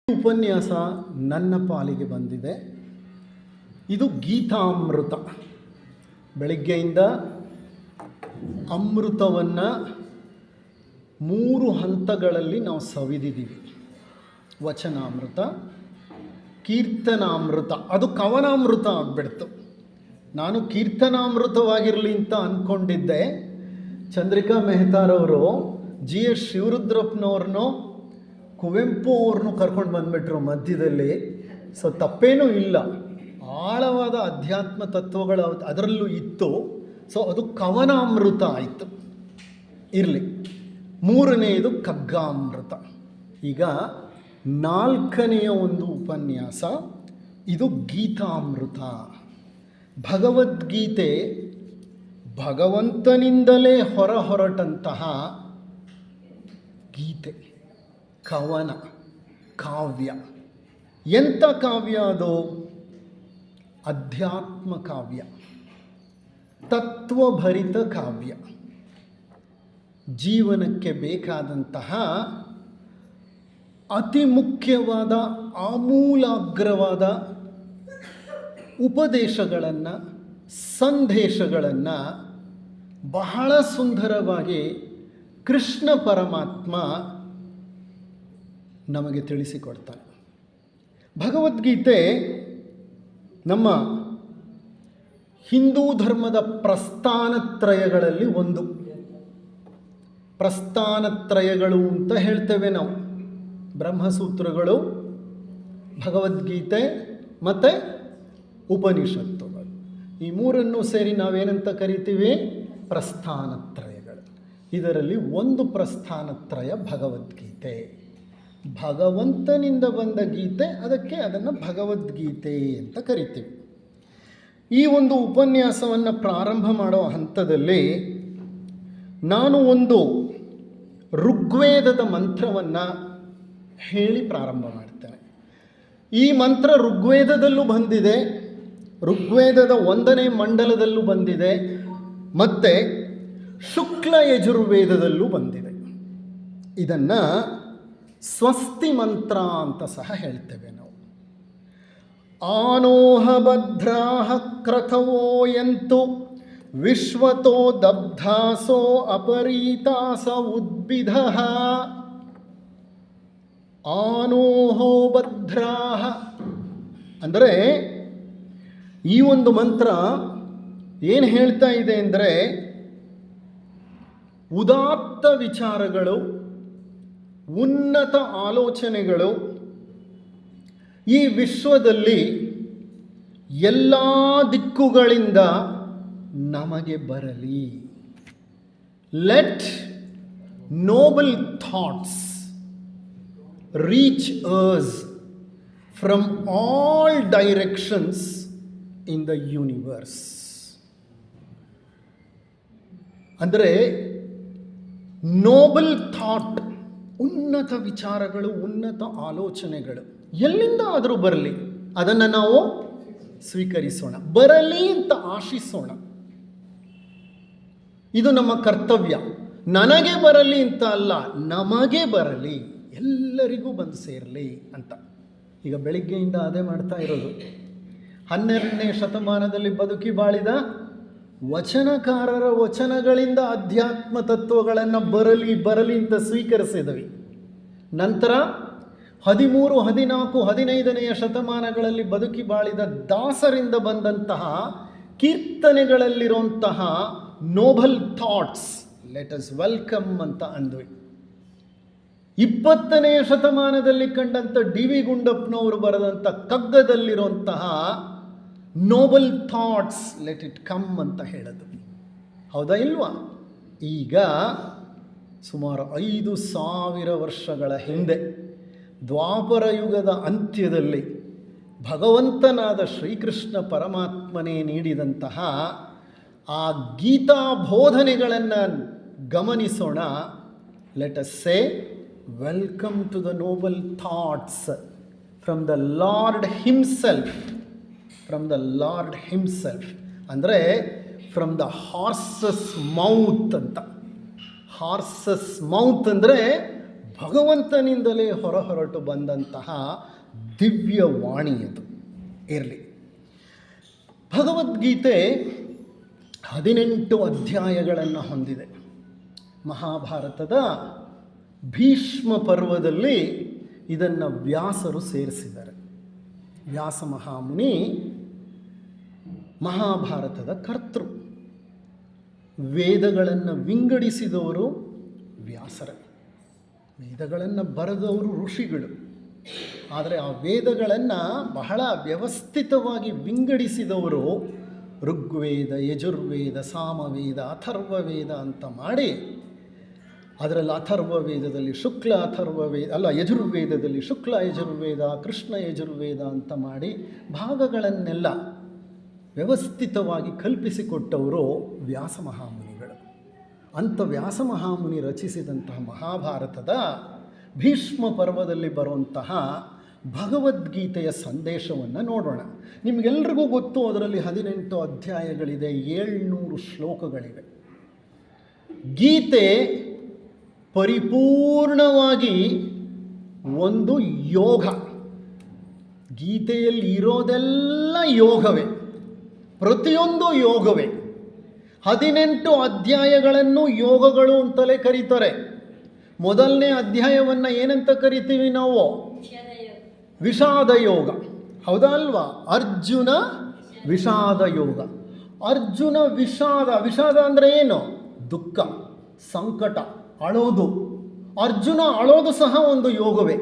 ಉಪನ್ಯಾಸ ನನ್ನ ಪಾಲಿಗೆ ಬಂದಿದೆ. ಇದು ಗೀತಾಮೃತ. ಬೆಳಗ್ಗೆಯಿಂದ ಅಮೃತವನ್ನು 3 ಹಂತಗಳಲ್ಲಿ ನಾವು ಸವಿದಿದ್ದೀವಿ. ವಚನಾಮೃತ, ಕೀರ್ತನಾಮೃತ, ಅದು ಕವನಾಮೃತ ಆಗಿಬಿಡ್ತು. ನಾನು ಕೀರ್ತನಾಮೃತವಾಗಿರಲಿ ಅಂತ ಅಂದ್ಕೊಂಡಿದ್ದೆ. ಚಂದ್ರಿಕಾ ಮೆಹತಾರವರು GS ಶಿವರುದ್ರಪ್ಪನವ್ರನ್ನೋ ಕುವೆಂಪು ಅವ್ರನ್ನೂ ಕರ್ಕೊಂಡು ಬಂದುಬಿಟ್ರು ಮಧ್ಯದಲ್ಲಿ. ಸೊ ತಪ್ಪೇನೂ ಇಲ್ಲ, ಆಳವಾದ ಅಧ್ಯಾತ್ಮ ತತ್ವಗಳು ಅದರಲ್ಲೂ ಇತ್ತು. ಸೊ ಅದು ಕವನಾಮೃತ ಆಯಿತು. ಇರಲಿ, 3ನೇದು ಕಗ್ಗಾಮೃತ. ಈಗ 4ನೆಯ ಒಂದು ಉಪನ್ಯಾಸ, ಇದು ಗೀತಾಮೃತ. ಭಗವದ್ಗೀತೆ ಭಗವಂತನಿಂದಲೇ ಹೊರಟಂತಹ ಗೀತೆ, ಕವನ, ಕಾವ್ಯ. ಎಂಥ ಕಾವ್ಯ ಅದು? ಅಧ್ಯಾತ್ಮ ಕಾವ್ಯ, ತತ್ವಭರಿತ ಕಾವ್ಯ. ಜೀವನಕ್ಕೆ ಬೇಕಾದಂತಹ ಅತಿ ಮುಖ್ಯವಾದ ಆಮೂಲಾಗ್ರವಾದ ಉಪದೇಶಗಳನ್ನು, ಸಂದೇಶಗಳನ್ನು ಬಹಳ ಸುಂದರವಾಗಿ ಕೃಷ್ಣ ಪರಮಾತ್ಮ ನಮಗೆ ತಿಳಿಸಿಕೊಡ್ತಾನೆ. ಭಗವದ್ಗೀತೆ ನಮ್ಮ ಹಿಂದೂ ಧರ್ಮದ ಪ್ರಸ್ಥಾನತ್ರಯಗಳಲ್ಲಿ ಒಂದು. ಪ್ರಸ್ಥಾನತ್ರಯಗಳು ಅಂತ ಹೇಳ್ತೇವೆ ನಾವು. ಬ್ರಹ್ಮಸೂತ್ರಗಳು, ಭಗವದ್ಗೀತೆ ಮತ್ತು ಉಪನಿಷತ್ತುಗಳು, ಈ 3 ಸೇರಿ ನಾವೇನಂತ ಕರಿತೀವಿ? ಪ್ರಸ್ಥಾನತ್ರಯಗಳು. ಇದರಲ್ಲಿ ಒಂದು ಪ್ರಸ್ಥಾನತ್ರಯ ಭಗವದ್ಗೀತೆ. ಭಗವಂತನಿಂದ ಬಂದ ಗೀತೆ, ಅದನ್ನು ಭಗವದ್ಗೀತೆ ಅಂತ ಕರಿತೀವಿ. ಈ ಒಂದು ಉಪನ್ಯಾಸವನ್ನು ಪ್ರಾರಂಭ ಮಾಡೋ ಹಂತದಲ್ಲಿ ನಾನು ಒಂದು ಋಗ್ವೇದದ ಮಂತ್ರವನ್ನು ಹೇಳಿ ಪ್ರಾರಂಭ ಮಾಡ್ತೇನೆ. ಈ ಮಂತ್ರ ಋಗ್ವೇದದಲ್ಲೂ ಬಂದಿದೆ, ಋಗ್ವೇದದ 1ನೇ ಮಂಡಲದಲ್ಲೂ ಬಂದಿದೆ, ಮತ್ತು ಶುಕ್ಲ ಯಜುರ್ವೇದದಲ್ಲೂ ಬಂದಿದೆ. ಇದನ್ನು ಸ್ವಸ್ತಿ ಮಂತ್ರ ಅಂತ ಸಹ ಹೇಳ್ತೇವೆ ನಾವು. ಆನೋಹ ಭದ್ರಾಹ ಕ್ರಥವೋ ಯಂತು ವಿಶ್ವತೋ ದಬ್ಧಾಸೋ ಅಪರೀತಾಸ ಉದ್ಭಿದಃ. ಆನೋಹೋ ಭದ್ರಾಹ ಅಂದರೆ ಈ ಒಂದು ಮಂತ್ರ ಏನು ಹೇಳ್ತಾ ಇದೆ ಅಂದರೆ, ಉದಾತ್ತ ವಿಚಾರಗಳು, ಉನ್ನತ ಆಲೋಚನೆಗಳು ಈ ವಿಶ್ವದಲ್ಲಿ ಎಲ್ಲ ದಿಕ್ಕುಗಳಿಂದ ನಮಗೆ ಬರಲಿ. Let Nobel thoughts reach us from all directions in the universe. ಅಂದರೆ ನೋಬಲ್ ಥಾಟ್, ಉನ್ನತ ವಿಚಾರಗಳು, ಉನ್ನತ ಆಲೋಚನೆಗಳು ಎಲ್ಲಿಂದ ಆದರೂ ಬರಲಿ, ಅದನ್ನು ನಾವು ಸ್ವೀಕರಿಸೋಣ, ಬರಲಿ ಅಂತ ಆಶಿಸೋಣ. ಇದು ನಮ್ಮ ಕರ್ತವ್ಯ. ನನಗೆ ಬರಲಿ ಅಂತ ಅಲ್ಲ, ನಮಗೆ ಬರಲಿ, ಎಲ್ಲರಿಗೂ ಬಂದು ಸೇರಲಿ ಅಂತ. ಈಗ ಬೆಳಿಗ್ಗೆಯಿಂದ ಅದೇ ಮಾಡ್ತಾ ಇರೋದು. 12ನೇ ಶತಮಾನದಲ್ಲಿ ಬದುಕಿ ಬಾಳಿದ ವಚನಕಾರರ ವಚನಗಳಿಂದ ಅಧ್ಯಾತ್ಮ ತತ್ವಗಳನ್ನು ಬರಲಿ ಅಂತ ಸ್ವೀಕರಿಸಿದವಿ. ನಂತರ 13, 14, 15ನೆಯ ಶತಮಾನಗಳಲ್ಲಿ ಬದುಕಿ ಬಾಳಿದ ದಾಸರಿಂದ ಬಂದಂತಹ ಕೀರ್ತನೆಗಳಲ್ಲಿರುವಂತಹ noble thoughts let us welcome ಅಂತ ಅಂದ್ವಿ. 20ನೆಯ ಶತಮಾನದಲ್ಲಿ ಕಂಡಂಥ DV ಗುಂಡಪ್ಪನವರು ಬರೆದಂಥ ಕಗ್ಗದಲ್ಲಿರುವಂತಹ noble thoughts let it come ಅಂತ ಹೇಳೋದು. ಹೌದಾ ಇಲ್ವಾ? ಈಗ ಸುಮಾರು 5,000 ವರ್ಷಗಳ ಹಿಂದೆ, ದ್ವಾಪರ ಯುಗದ ಅಂತ್ಯದಲ್ಲಿ ಭಗವಂತನಾದ ಶ್ರೀಕೃಷ್ಣ ಪರಮಾತ್ಮನೇ ನೀಡಿದಂತಹ ಆ ಗೀತಾ ಬೋಧನೆಗಳನ್ನು ಗಮನಿಸೋಣ. Let us say welcome to the noble thoughts from the Lord himself. From the Lord himself ಅಂದರೆ ಫ್ರಮ್ ದ ಹಾರ್ಸಸ್ ಮೌತ್ ಅಂತ. ಹಾರ್ಸಸ್ ಮೌತ್ ಅಂದರೆ ಭಗವಂತನಿಂದಲೇ ಹೊರಹೊರಟು ಬಂದಂತಹ ದಿವ್ಯವಾಣಿ ಅದು. ಇರಲಿ, ಭಗವದ್ಗೀತೆ 18 ಅಧ್ಯಾಯಗಳನ್ನು ಹೊಂದಿದೆ. ಮಹಾಭಾರತದ ಭೀಷ್ಮ ಪರ್ವದಲ್ಲಿ ಇದನ್ನು ವ್ಯಾಸರು ಸೇರಿಸಿದ್ದಾರೆ. ವ್ಯಾಸ ಮಹಾಮುನಿ ಮಹಾಭಾರತದ ಕರ್ತೃ. ವೇದಗಳನ್ನು ವಿಂಗಡಿಸಿದವರು ವ್ಯಾಸರೇ. ವೇದಗಳನ್ನು ಬರೆದವರು ಋಷಿಗಳು. ಆದರೆ ಆ ವೇದಗಳನ್ನು ಬಹಳ ವ್ಯವಸ್ಥಿತವಾಗಿ ವಿಂಗಡಿಸಿದವರು ಋಗ್ವೇದ, ಯಜುರ್ವೇದ, ಸಾಮವೇದ, ಅಥರ್ವವೇದ ಅಂತ ಮಾಡಿ, ಅದರಲ್ಲಿ ಅಥರ್ವವೇದದಲ್ಲಿ ಶುಕ್ಲ ಅಥರ್ವವೇದ ಯಜುರ್ವೇದದಲ್ಲಿ ಶುಕ್ಲ ಯಜುರ್ವೇದ, ಕೃಷ್ಣ ಯಜುರ್ವೇದ ಅಂತ ಮಾಡಿ ಭಾಗಗಳನ್ನೆಲ್ಲ ವ್ಯವಸ್ಥಿತವಾಗಿ ಕಲ್ಪಿಸಿಕೊಟ್ಟವರು ವ್ಯಾಸ ಮಹಾಮುನಿಗಳು. ಅಂಥ ವ್ಯಾಸ ಮಹಾಮುನಿ ರಚಿಸಿದಂತಹ ಮಹಾಭಾರತದ ಭೀಷ್ಮ ಪರ್ವದಲ್ಲಿ ಬರುವಂತಹ ಭಗವದ್ಗೀತೆಯ ಸಂದೇಶವನ್ನು ನೋಡೋಣ. ನಿಮಗೆಲ್ರಿಗೂ ಗೊತ್ತು, ಅದರಲ್ಲಿ 18 ಅಧ್ಯಾಯಗಳಿದೆ, 700 ಶ್ಲೋಕಗಳಿವೆ. ಗೀತೆ ಪರಿಪೂರ್ಣವಾಗಿ ಒಂದು ಯೋಗ. ಗೀತೆಯಲ್ಲಿ ಇರೋದೆಲ್ಲ ಯೋಗವೇ, ಪ್ರತಿಯೊಂದು ಯೋಗವೇ. 18 ಅಧ್ಯಾಯಗಳನ್ನು ಯೋಗಗಳು ಅಂತಲೇ ಕರೀತಾರೆ. ಮೊದಲನೇ ಅಧ್ಯಾಯವನ್ನು ಏನಂತ ಕರಿತೀವಿ ನಾವು? ವಿಷಾದ ಯೋಗ. ಹೌದಾ ಅಲ್ವಾ? ಅರ್ಜುನ ವಿಷಾದ ಯೋಗ. ಅರ್ಜುನ ವಿಷಾದ ಅಂದರೆ ಏನು? ದುಃಖ, ಸಂಕಟ, ಅಳೋದು. ಅರ್ಜುನ ಅಳೋದು ಸಹ ಒಂದು ಯೋಗವೇ.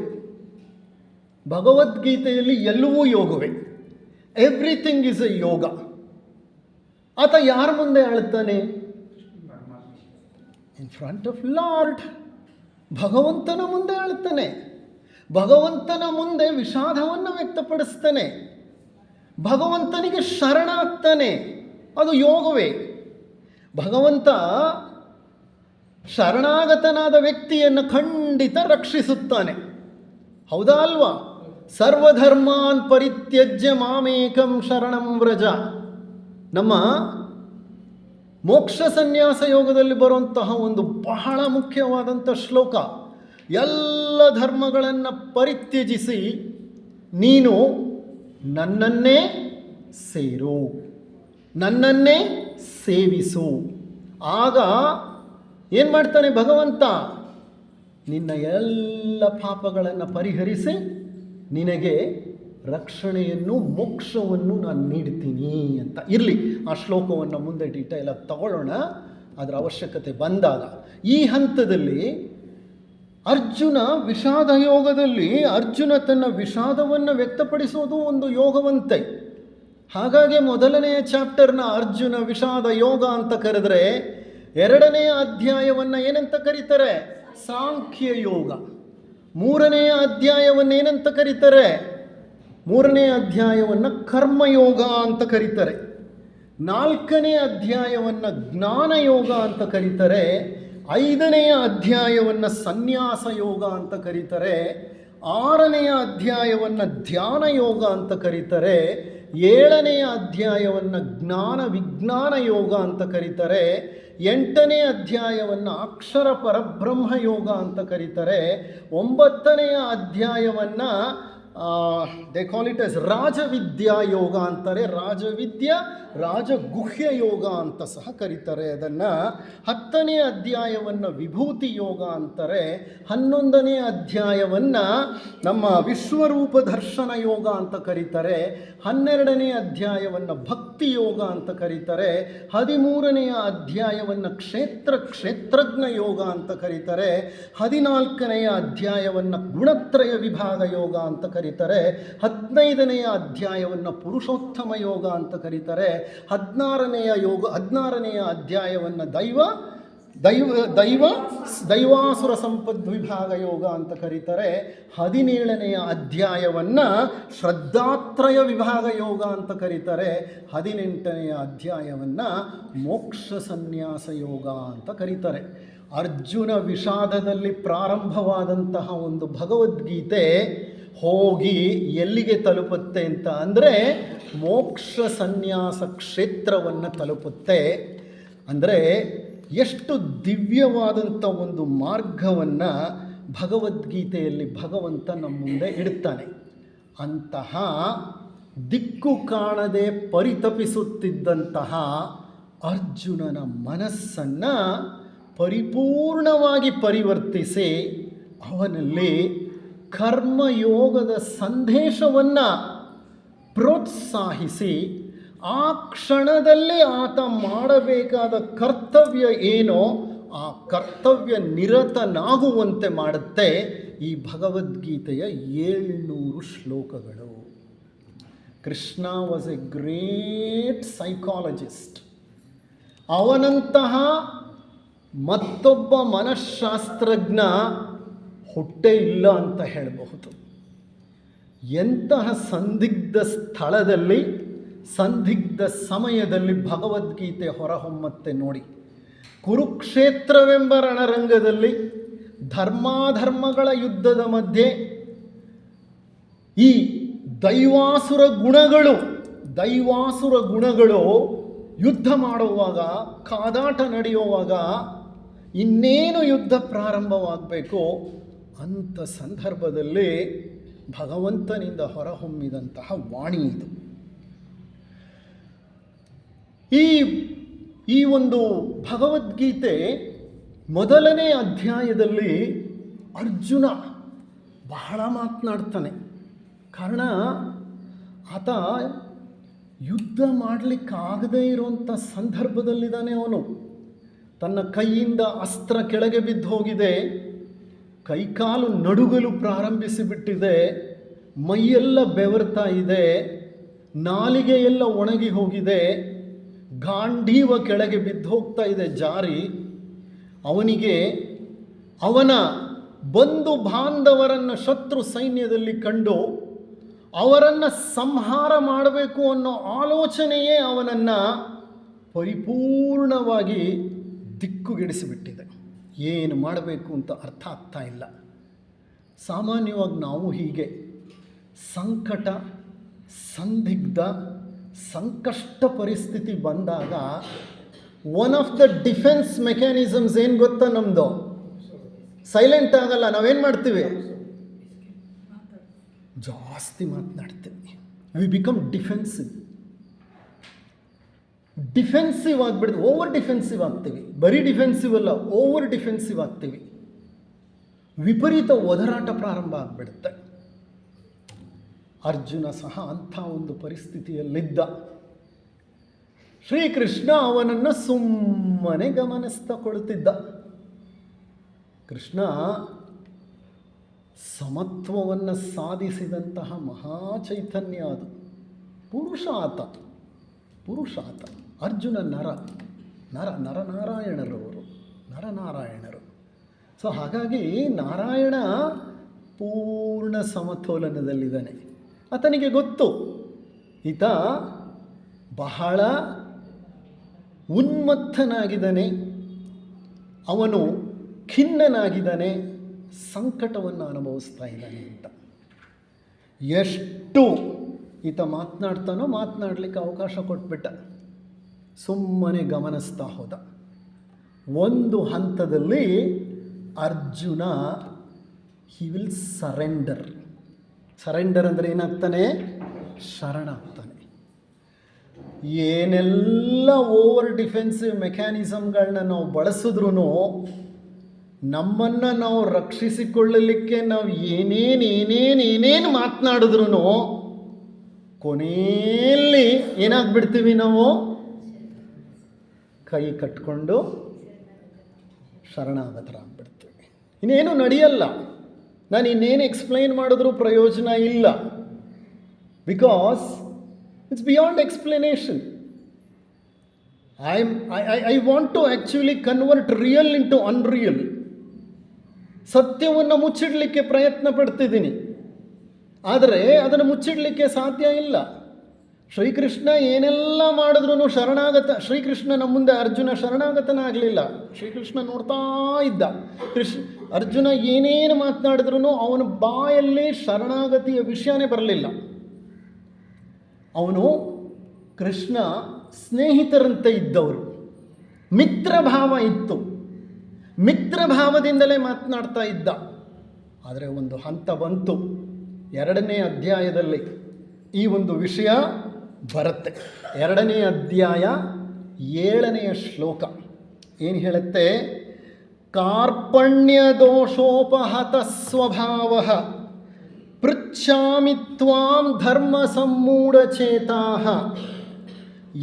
ಭಗವದ್ಗೀತೆಯಲ್ಲಿ ಎಲ್ಲವೂ ಯೋಗವೇ. Everything is a yoga. ಆತ ಯಾರ ಮುಂದೆ ಅಳ್ತಾನೆ? In front of lord. ಭಗವಂತನ ಮುಂದೆ ಅಳ್ತಾನೆ. ಭಗವಂತನ ಮುಂದೆ ವಿಷಾದವನ್ನು ವ್ಯಕ್ತಪಡಿಸ್ತಾನೆ. ಭಗವಂತನಿಗೆ ಶರಣಾಗ್ತಾನೆ. ಅದು ಯೋಗವೇ. ಭಗವಂತ ಶರಣಾಗತನಾದ ವ್ಯಕ್ತಿಯನ್ನು ಖಂಡಿತ ರಕ್ಷಿಸುತ್ತಾನೆ. ಹೌದಾ ಅಲ್ವಾ? ಸರ್ವಧರ್ಮಾನ್ ಪರಿತ್ಯಜ್ಯ ಮಾಮೇಕಂ ಶರಣಂ ವ್ರಜ. ನಮ್ಮ ಮೋಕ್ಷ ಸನ್ಯಾಸ ಯೋಗದಲ್ಲಿ ಬರುವಂತಹ ಒಂದು ಬಹಳ ಮುಖ್ಯವಾದಂಥ ಶ್ಲೋಕ. ಎಲ್ಲ ಧರ್ಮಗಳನ್ನು ಪರಿತ್ಯಜಿಸಿ ನೀನು ನನ್ನನ್ನೇ ಸೇರು, ನನ್ನನ್ನೇ ಸೇವಿಸು. ಆಗ ಏನು ಮಾಡ್ತಾನೆ ಭಗವಂತ? ನಿನ್ನ ಎಲ್ಲ ಪಾಪಗಳನ್ನು ಪರಿಹರಿಸಿ ನಿನಗೆ ರಕ್ಷಣೆಯನ್ನು, ಮೋಕ್ಷವನ್ನು ನಾನು ನೀಡ್ತೀನಿ ಅಂತ. ಇರಲಿ, ಆ ಶ್ಲೋಕವನ್ನು ಮುಂದೆ ಡೀಟೇಲಾಗಿ ತಗೊಳ್ಳೋಣ ಅದರ ಅವಶ್ಯಕತೆ ಬಂದಾಗ. ಈ ಹಂತದಲ್ಲಿ ಅರ್ಜುನ ವಿಷಾದ ಯೋಗದಲ್ಲಿ ಅರ್ಜುನ ತನ್ನ ವಿಷಾದವನ್ನು ವ್ಯಕ್ತಪಡಿಸೋದು ಒಂದು ಯೋಗವಂತೆ. ಹಾಗಾಗಿ ಮೊದಲನೆಯ ಚಾಪ್ಟರ್ನ ಅರ್ಜುನ ವಿಷಾದ ಯೋಗ ಅಂತ ಕರೆದರೆ, ಎರಡನೆಯ ಅಧ್ಯಾಯವನ್ನು ಏನಂತ ಕರೀತಾರೆ? ಸಾಂಖ್ಯ ಯೋಗ. ಮೂರನೆಯ ಅಧ್ಯಾಯವನ್ನು ಏನಂತ ಕರೀತಾರೆ? ಮೂರನೇ ಅಧ್ಯಾಯವನ್ನು ಕರ್ಮಯೋಗ ಅಂತ ಕರೀತಾರೆ. ನಾಲ್ಕನೇ ಅಧ್ಯಾಯವನ್ನು ಜ್ಞಾನಯೋಗ ಅಂತ ಕರೀತಾರೆ. ಐದನೆಯ ಅಧ್ಯಾಯವನ್ನು ಸನ್ಯಾಸ ಯೋಗ ಅಂತ ಕರೀತಾರೆ. ಆರನೆಯ ಅಧ್ಯಾಯವನ್ನು ಧ್ಯಾನ ಯೋಗ ಅಂತ ಕರೀತಾರೆ. ಏಳನೆಯ ಅಧ್ಯಾಯವನ್ನು ಜ್ಞಾನ ವಿಜ್ಞಾನ ಯೋಗ ಅಂತ ಕರೀತಾರೆ. ಎಂಟನೇ ಅಧ್ಯಾಯವನ್ನು ಅಕ್ಷರ ಪರಬ್ರಹ್ಮ ಯೋಗ ಅಂತ ಕರೀತಾರೆ. ಒಂಬತ್ತನೆಯ ಅಧ್ಯಾಯವನ್ನು ದೇ ಕಾಲ್ ಇಟ್ ಎಸ್ ರಾಜವಿದ್ಯಾ ಯೋಗ ಅಂತಾರೆ. ರಾಜವಿದ್ಯಾ, ರಾಜಗುಹ್ಯ ಯೋಗ ಅಂತ ಸಹ ಕರೀತಾರೆ ಅದನ್ನು. 10ನೇ ಅಧ್ಯಾಯವನ್ನು ವಿಭೂತಿ ಯೋಗ ಅಂತಾರೆ. 11ನೇ ಅಧ್ಯಾಯವನ್ನು ನಮ್ಮ ವಿಶ್ವರೂಪ ದರ್ಶನ ಯೋಗ ಅಂತ ಕರೀತಾರೆ. 12ನೇ ಅಧ್ಯಾಯವನ್ನು ಭಕ್ತಿ ಯೋಗ ಅಂತ ಕರೀತಾರೆ. 13ನೆಯ ಅಧ್ಯಾಯವನ್ನು ಕ್ಷೇತ್ರಜ್ಞ ಯೋಗ ಅಂತ ಕರೀತಾರೆ. 14ನೆಯ ಅಧ್ಯಾಯವನ್ನು ಗುಣತ್ರಯ ವಿಭಾಗ ಯೋಗ ಅಂತ ಕರೀತಾರೆ. 15ನೆಯ ಅಧ್ಯಾಯವನ್ನು ಪುರುಷೋತ್ತಮ ಯೋಗ ಅಂತ ಕರೀತಾರೆ. 16ನೆಯ ಅಧ್ಯಾಯವನ್ನು ದೈವಾಸುರ ಸಂಪದ್ವಿಭಾಗ ಯೋಗ ಅಂತ ಕರೀತಾರೆ. 17ನೆಯ ಅಧ್ಯಾಯವನ್ನು ಶ್ರದ್ಧಾತ್ರಯ ವಿಭಾಗ ಯೋಗ ಅಂತ ಕರೀತಾರೆ. 18ನೆಯ ಅಧ್ಯಾಯವನ್ನು ಮೋಕ್ಷ ಸನ್ಯಾಸ ಯೋಗ ಅಂತ ಕರೀತಾರೆ. ಅರ್ಜುನ ವಿಷಾದದಲ್ಲಿ ಪ್ರಾರಂಭವಾದಂತಹ ಒಂದು ಭಗವದ್ಗೀತೆ ಹೋಗಿ ಎಲ್ಲಿಗೆ ತಲುಪುತ್ತೆ ಅಂತ ಅಂದರೆ ಮೋಕ್ಷ ಸನ್ಯಾಸ ಕ್ಷೇತ್ರವನ್ನು ತಲುಪುತ್ತೆ. ಅಂದರೆ ಎಷ್ಟು ದಿವ್ಯವಾದಂಥ ಒಂದು ಮಾರ್ಗವನ್ನು ಭಗವದ್ಗೀತೆಯಲ್ಲಿ ಭಗವಂತ ನಮ್ಮ ಮುಂದೆ ಇಡ್ತಾನೆ. ಅಂತಹ ದಿಕ್ಕು ಕಾಣದೆ ಪರಿತಪಿಸುತ್ತಿದ್ದಂತಹ ಅರ್ಜುನನ ಮನಸ್ಸನ್ನು ಪರಿಪೂರ್ಣವಾಗಿ ಪರಿವರ್ತಿಸಿ ಅವನಲ್ಲಿ ಕರ್ಮಯೋಗದ ಸಂದೇಶವನ್ನು ಪ್ರೋತ್ಸಾಹಿಸಿ ಆ ಕ್ಷಣದಲ್ಲಿ ಆತ ಮಾಡಬೇಕಾದ ಕರ್ತವ್ಯ ಏನೋ ಆ ಕರ್ತವ್ಯ ನಿರತನಾಗುವಂತೆ ಮಾಡುತ್ತೆ ಈ ಭಗವದ್ಗೀತೆಯ 700 ಶ್ಲೋಕಗಳು. Krishna was a great psychologist. ಅವನಂತಹ ಮತ್ತೊಬ್ಬ ಮನಃಶಾಸ್ತ್ರಜ್ಞ ಹುಟ್ಟೇ ಇಲ್ಲ ಅಂತ ಹೇಳಬಹುದು. ಎಂತಹ ಸಂದಿಗ್ಧ ಸ್ಥಳದಲ್ಲಿ, ಸಂದಿಗ್ಧ ಸಮಯದಲ್ಲಿ ಭಗವದ್ಗೀತೆ ಹೊರಹೊಮ್ಮತ್ತೆ ನೋಡಿ. ಕುರುಕ್ಷೇತ್ರವೆಂಬ ರಣರಂಗದಲ್ಲಿ ಧರ್ಮಾಧರ್ಮಗಳ ಯುದ್ಧದ ಮಧ್ಯೆ ಈ ದೈವಾಸುರ ಗುಣಗಳು ಯುದ್ಧ ಮಾಡುವಾಗ, ಕಾದಾಟ ನಡೆಯುವಾಗ ಇನ್ನೇನು ಯುದ್ಧ ಪ್ರಾರಂಭವಾಗಬೇಕು ಅಂಥ ಸಂದರ್ಭದಲ್ಲಿ ಭಗವಂತನಿಂದ ಹೊರಹೊಮ್ಮಿದಂತಹ ವಾಣಿ ಇದು. ಈ ಒಂದು ಭಗವದ್ಗೀತೆ ಮೊದಲನೇ ಅಧ್ಯಾಯದಲ್ಲಿ ಅರ್ಜುನ ಬಹಳ ಮಾತನಾಡ್ತಾನೆ. ಕಾರಣ ಆತ ಯುದ್ಧ ಮಾಡಲಿಕ್ಕಾಗದೇ ಇರುವಂಥ ಸಂದರ್ಭದಲ್ಲಿದ್ದಾನೆ. ಅವನು ತನ್ನ ಕೈಯಿಂದ ಅಸ್ತ್ರ ಕೆಳಗೆ ಬಿದ್ದು ಹೋಗಿದೆ, ಕೈಕಾಲು ನಡುಗಲು ಪ್ರಾರಂಭಿಸಿಬಿಟ್ಟಿದೆ, ಮೈಯೆಲ್ಲ ಬೆವರ್ತಾ ಇದೆ, ನಾಲಿಗೆಯೆಲ್ಲ ಒಣಗಿ ಹೋಗಿದೆ, ಗಾಂಡೀವ ಕೆಳಗೆ ಬಿದ್ದು ಹೋಗ್ತಾ ಇದೆ ಜಾರಿ. ಅವನಿಗೆ ಅವನ ಬಂಧು ಬಾಂಧವರನ್ನು ಶತ್ರು ಸೈನ್ಯದಲ್ಲಿ ಕಂಡು ಅವರನ್ನು ಸಂಹಾರ ಮಾಡಬೇಕು ಅನ್ನೋ ಆಲೋಚನೆಯೇ ಅವನನ್ನು ಪರಿಪೂರ್ಣವಾಗಿ ದಿಕ್ಕುಗೆಡಿಸಿಬಿಟ್ಟಿದೆ. ಏನು ಮಾಡಬೇಕು ಅಂತ ಅರ್ಥ ಆಗ್ತಾ ಇಲ್ಲ. ಸಾಮಾನ್ಯವಾಗಿ ನಾವು ಹೀಗೆ ಸಂಕಟ, ಸಂದಿಗ್ಧ, ಸಂಕಷ್ಟ ಪರಿಸ್ಥಿತಿ ಬಂದಾಗ one of the defence mechanisms ಏನು ಗೊತ್ತಾ ನಮ್ಮದು? ಸೈಲೆಂಟ್ ಆಗಲ್ಲ. ನಾವೇನು ಮಾಡ್ತೀವಿ? ಜಾಸ್ತಿ ಮಾತನಾಡ್ತೀವಿ. ವಿ ಬಿಕಮ್ ಡಿಫೆನ್ಸಿವ್ ಆಗಿಬಿಡ್ತೀವಿ, ಓವರ್ ಡಿಫೆನ್ಸಿವ್ ಆಗ್ತೀವಿ. ಬರೀ ಡಿಫೆನ್ಸಿವ್ ಅಲ್ಲ, ಓವರ್ ಡಿಫೆನ್ಸಿವ್ ಆಗ್ತೀವಿ. ವಿಪರೀತ ಒದರಾಟ ಪ್ರಾರಂಭ ಆಗಿಬಿಡುತ್ತೆ. ಅರ್ಜುನ ಸಹ ಅಂಥ ಒಂದು ಪರಿಸ್ಥಿತಿಯಲ್ಲಿದ್ದ. ಶ್ರೀಕೃಷ್ಣ ಅವನನ್ನು ಸುಮ್ಮನೆ ಗಮನಿಸ್ತಾ ಕೊಳ್ತಿದ್ದ. ಕೃಷ್ಣ ಸಮತ್ವವನ್ನು ಸಾಧಿಸಿದಂತಹ ಮಹಾಚೈತನ್ಯ ಅದು. ಪುರುಷ ಆತ. ಅರ್ಜುನ ನರನಾರಾಯಣರು. ಸೊ ಹಾಗಾಗಿ ನಾರಾಯಣ ಪೂರ್ಣ ಸಮತೋಲನದಲ್ಲಿದ್ದಾನೆ. ಆತನಿಗೆ ಗೊತ್ತು ಈತ ಬಹಳ ಉನ್ಮತ್ತನಾಗಿದ್ದಾನೆ, ಅವನು ಖಿನ್ನನಾಗಿದ್ದಾನೆ, ಸಂಕಟವನ್ನು ಅನುಭವಿಸ್ತಾ ಇದ್ದಾನೆ ಅಂತ. ಎಷ್ಟು ಈತ ಮಾತನಾಡ್ತಾನೋ ಮಾತನಾಡಲಿಕ್ಕೆ ಅವಕಾಶ ಕೊಟ್ಬಿಟ್ಟ. ಸುಮ್ಮನೆ ಗಮನಿಸ್ತಾ ಹೋದ. ಒಂದು ಹಂತದಲ್ಲಿ ಅರ್ಜುನ ಹಿ ವಿಲ್ ಸರೆಂಡರ್ ಅಂದರೆ ಏನಾಗ್ತಾನೆ? ಶರಣಾಗ್ತಾನೆ. ಏನೆಲ್ಲ ಓವರ್ ಡಿಫೆನ್ಸಿವ್ ಮೆಕ್ಯಾನಿಸಮ್ಗಳನ್ನ ನಾವು ಬಳಸಿದ್ರೂ, ನಮ್ಮನ್ನು ನಾವು ರಕ್ಷಿಸಿಕೊಳ್ಳಲಿಕ್ಕೆ ನಾವು ಏನೇನು ಮಾತನಾಡಿದ್ರೂ ಕೊನೆಯಲ್ಲಿ ಏನಾಗ್ಬಿಡ್ತೀವಿ? ನಾವು ಕೈ ಕಟ್ಕೊಂಡು ಶರಣಾಗತರಾಗ್ಬಿಡ್ತೀವಿ. ಇನ್ನೇನು ನಡೆಯಲ್ಲ. ನಾನು ಇನ್ನೇನು ಎಕ್ಸ್ಪ್ಲೈನ್ ಮಾಡಿದ್ರೂ ಪ್ರಯೋಜನ ಇಲ್ಲ. Because it's beyond explanation. I want to actually convert real into unreal. ಸತ್ಯವನ್ನು ಮುಚ್ಚಿಡಲಿಕ್ಕೆ ಪ್ರಯತ್ನ ಪಡ್ತಿದ್ದೀನಿ, ಆದರೆ ಅದನ್ನು ಮುಚ್ಚಿಡಲಿಕ್ಕೆ ಸಾಧ್ಯ ಇಲ್ಲ. ಶ್ರೀಕೃಷ್ಣ ಏನೆಲ್ಲ ಮಾಡಿದ್ರೂ ಶ್ರೀಕೃಷ್ಣ ನಮ್ಮ ಮುಂದೆ ಅರ್ಜುನ ಶರಣಾಗತನಾಗಲಿಲ್ಲ. ಶ್ರೀಕೃಷ್ಣ ನೋಡ್ತಾ ಇದ್ದ. ಅರ್ಜುನ ಏನೇನು ಮಾತನಾಡಿದ್ರೂ ಅವನ ಬಾಯಲ್ಲಿ ಶರಣಾಗತಿಯ ವಿಷಯನೇ ಬರಲಿಲ್ಲ. ಅವನು ಕೃಷ್ಣ ಸ್ನೇಹಿತರಂತೆ ಇದ್ದವರು, ಮಿತ್ರಭಾವ ಇತ್ತು. ಮಿತ್ರಭಾವದಿಂದಲೇ ಮಾತನಾಡ್ತಾ ಇದ್ದ. ಆದರೆ ಒಂದು ಹಂತ ಬಂತು, 2ನೇ ಅಧ್ಯಾಯದಲ್ಲಿ ಈ ಒಂದು ವಿಷಯ ಬರುತ್ತೆ. 2ನೇ ಅಧ್ಯಾಯ 7ನೆಯ ಶ್ಲೋಕ ಏನು ಹೇಳುತ್ತೆ? ಕಾರ್ಪಣ್ಯ ದೋಷೋಪಹತ ಸ್ವಭಾವ ಪೃಚ್ಛಾಮಿ ತ್ವಾಂ ಧರ್ಮ ಸಮ್ಮೂಢಚೇತಾಃ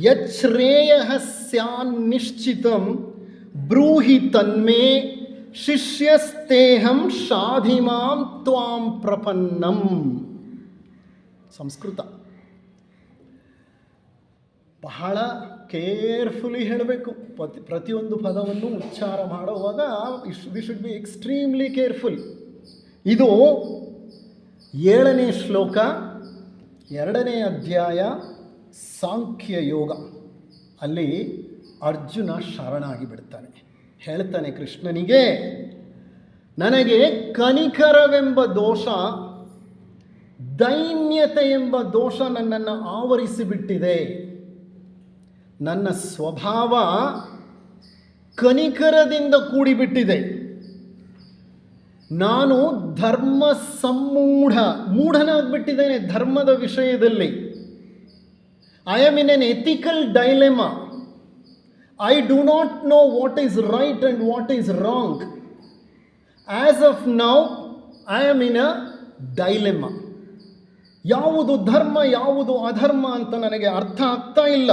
ಯಚ್ಛ್ರೇಯಃ ಸ್ಯಾನ್ನಿಶ್ಚಿತಂ ಬ್ರೂಹಿ ತನ್ಮೇ ಶಿಷ್ಯಸ್ತೇಹಂ ಶಾಧಿಮಾಂ ತ್ವಾಂ ಪ್ರಪನ್ನಂ. ಸಂಸ್ಕೃತ ಬಹಳ ಕೇರ್ಫುಲಿ ಹೇಳಬೇಕು. ಪ್ರತಿಯೊಂದು ಪದವನ್ನು ಉಚ್ಚಾರ ಮಾಡುವಾಗ we should be extremely careful. ಇದು 7ನೇ ಶ್ಲೋಕ, 2ನೇ ಅಧ್ಯಾಯ ಸಾಂಖ್ಯ ಯೋಗ. ಅಲ್ಲಿ ಅರ್ಜುನ ಶರಣಾಗಿ ಬಿಡ್ತಾನೆ. ಹೇಳ್ತಾನೆ ಕೃಷ್ಣನಿಗೆ, ನನಗೆ ಕನಿಕರವೆಂಬ ದೋಷ, ದೈನ್ಯತೆ ಎಂಬ ದೋಷ ನನ್ನನ್ನು ಆವರಿಸಿಬಿಟ್ಟಿದೆ. ನನ್ನ ಸ್ವಭಾವ ಕನಿಕರದಿಂದ ಕೂಡಿಬಿಟ್ಟಿದೆ. ನಾನು ಧರ್ಮ ಮೂಢನಾಗ್ಬಿಟ್ಟಿದ್ದೇನೆ ಧರ್ಮದ ವಿಷಯದಲ್ಲಿ. I am in an ethical dilemma. I do not know what is right and what is wrong. As of now, I am in a dilemma. ಯಾವುದು ಧರ್ಮ ಯಾವುದು ಅಧರ್ಮ ಅಂತ ನನಗೆ ಅರ್ಥ ಆಗ್ತಾ ಇಲ್ಲ.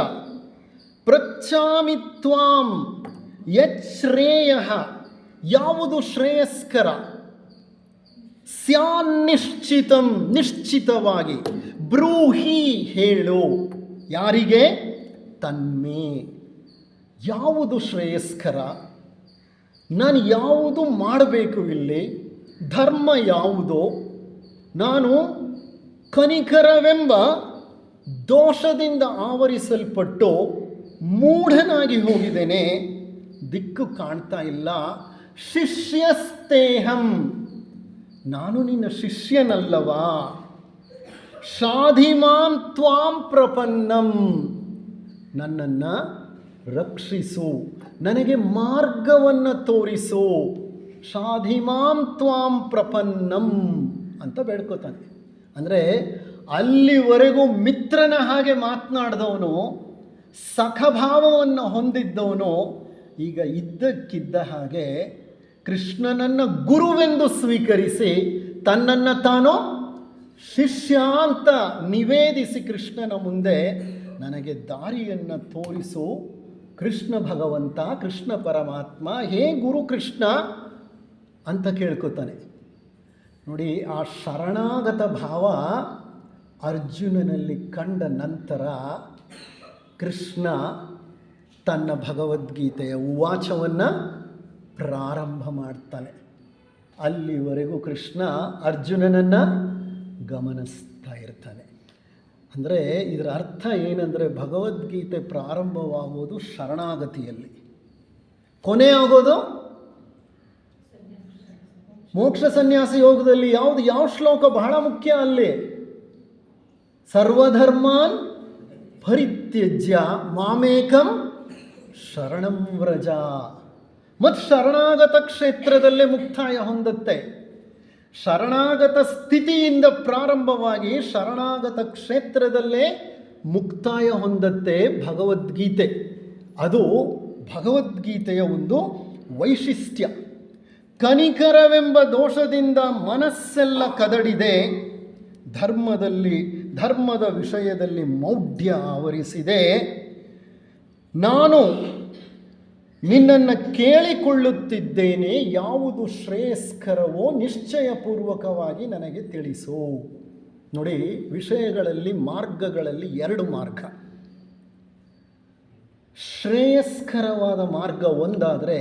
ಪೃಚ್ಛಾಮಿ ತ್ವಾಂ ಯಚ್ಛ್ರೇಯಃ, ಯಾವುದು ಶ್ರೇಯಸ್ಕರ, ಸ್ಯಾನ್ನಿಶ್ಚಿತಂ, ನಿಶ್ಚಿತವಾಗಿ, ಬ್ರೂಹಿ, ಹೇಳು, ಯಾರಿಗೆ? ತನ್ಮೇ, ಯಾವುದು ಶ್ರೇಯಸ್ಕರ, ನಾನು ಯಾವುದು ಮಾಡಬೇಕು, ಇಲ್ಲಿ ಧರ್ಮ ಯಾವುದೋ, ನಾನು ಕನಿಕರವೆಂಬ ದೋಷದಿಂದ ಆವರಿಸಲ್ಪಟ್ಟು ಮೂಢನಾಗಿ ಹೋಗಿದ್ದೇನೆ, ದಿಕ್ಕು ಕಾಣ್ತಾ ಇಲ್ಲ. ಶಿಷ್ಯಸ್ತೇಹಂ, ನಾನು ನಿನ್ನ ಶಿಷ್ಯನಲ್ಲವಾ. ಶಾಧಿಮಾಂ ತ್ವಾಂ ಪ್ರಪನ್ನಂ, ನನ್ನನ್ನು ರಕ್ಷಿಸು, ನನಗೆ ಮಾರ್ಗವನ್ನು ತೋರಿಸು. ಶಾಧಿಮಾಂ ತ್ವಾಂ ಪ್ರಪನ್ನಂ ಅಂತ ಬೇಡ್ಕೋತಾನೆ. ಅಂದರೆ ಅಲ್ಲಿವರೆಗೂ ಮಿತ್ರನ ಹಾಗೆ ಮಾತನಾಡಿದವನು, ಸಖಭಾವವನ್ನು ಹೊಂದಿದ್ದವನು, ಈಗ ಇದ್ದಕ್ಕಿದ್ದ ಹಾಗೆ ಕೃಷ್ಣನನ್ನು ಗುರುವೆಂದು ಸ್ವೀಕರಿಸಿ ತನ್ನನ್ನು ತಾನು ಶಿಷ್ಯ ಅಂತ ನಿವೇದಿಸಿ ಕೃಷ್ಣನ ಮುಂದೆ ನನಗೆ ದಾರಿಯನ್ನು ತೋರಿಸು ಕೃಷ್ಣ ಭಗವಂತ, ಕೃಷ್ಣ ಪರಮಾತ್ಮ, ಹೇ ಗುರು ಕೃಷ್ಣ ಅಂತ ಕೇಳ್ಕೊತಾನೆ. ನೋಡಿ, ಆ ಶರಣಾಗತ ಭಾವ ಅರ್ಜುನನಲ್ಲಿ ಕಂಡ ನಂತರ ಕೃಷ್ಣ ತನ್ನ ಭಗವದ್ಗೀತೆಯ ಉವಾಚವನ್ನು ಪ್ರಾರಂಭ ಮಾಡ್ತಾನೆ. ಅಲ್ಲಿವರೆಗೂ ಕೃಷ್ಣ ಅರ್ಜುನನನ್ನು ಗಮನಿಸ್ತಾ ಇರ್ತಾನೆ. ಅಂದರೆ ಇದರ ಅರ್ಥ ಏನಂದರೆ, ಭಗವದ್ಗೀತೆ ಪ್ರಾರಂಭವಾಗುವುದು ಶರಣಾಗತಿಯಲ್ಲಿ, ಕೊನೆಯಾಗೋದು ಮೋಕ್ಷ ಸನ್ಯಾಸ ಯೋಗದಲ್ಲಿ. ಯಾವ ಶ್ಲೋಕ ಬಹಳ ಮುಖ್ಯ ಅಲ್ಲಿ? ಸರ್ವಧರ್ಮಾನ್ ಪರಿತ್ಯಜ್ಯ ಮಾಮೇಕಂ ಶರಣಂ ವ್ರಜ. ಮತ್ತು ಶರಣಾಗತ ಕ್ಷೇತ್ರದಲ್ಲೇ ಮುಕ್ತಾಯ ಹೊಂದುತ್ತೆ. ಶರಣಾಗತ ಸ್ಥಿತಿಯಿಂದ ಪ್ರಾರಂಭವಾಗಿ ಶರಣಾಗತ ಕ್ಷೇತ್ರದಲ್ಲೇ ಮುಕ್ತಾಯ ಹೊಂದತ್ತೆ ಭಗವದ್ಗೀತೆ. ಅದು ಭಗವದ್ಗೀತೆಯ ಒಂದು ವೈಶಿಷ್ಟ್ಯ. ಕನಿಕರವೆಂಬ ದೋಷದಿಂದ ಮನಸ್ಸೆಲ್ಲ ಕದಡಿದೆ, ಧರ್ಮದ ವಿಷಯದಲ್ಲಿ ಮೌಢ್ಯ ಆವರಿಸಿದೆ. ನಾನು ನಿನ್ನನ್ನು ಕೇಳಿಕೊಳ್ಳುತ್ತಿದ್ದೇನೆ, ಯಾವುದು ಶ್ರೇಯಸ್ಕರವೋ ನಿಶ್ಚಯಪೂರ್ವಕವಾಗಿ ನನಗೆ ತಿಳಿಸು. ನೋಡಿ, ವಿಷಯಗಳಲ್ಲಿ, ಮಾರ್ಗಗಳಲ್ಲಿ 2 ಮಾರ್ಗ. ಶ್ರೇಯಸ್ಕರವಾದ ಮಾರ್ಗ ಒಂದಾದರೆ,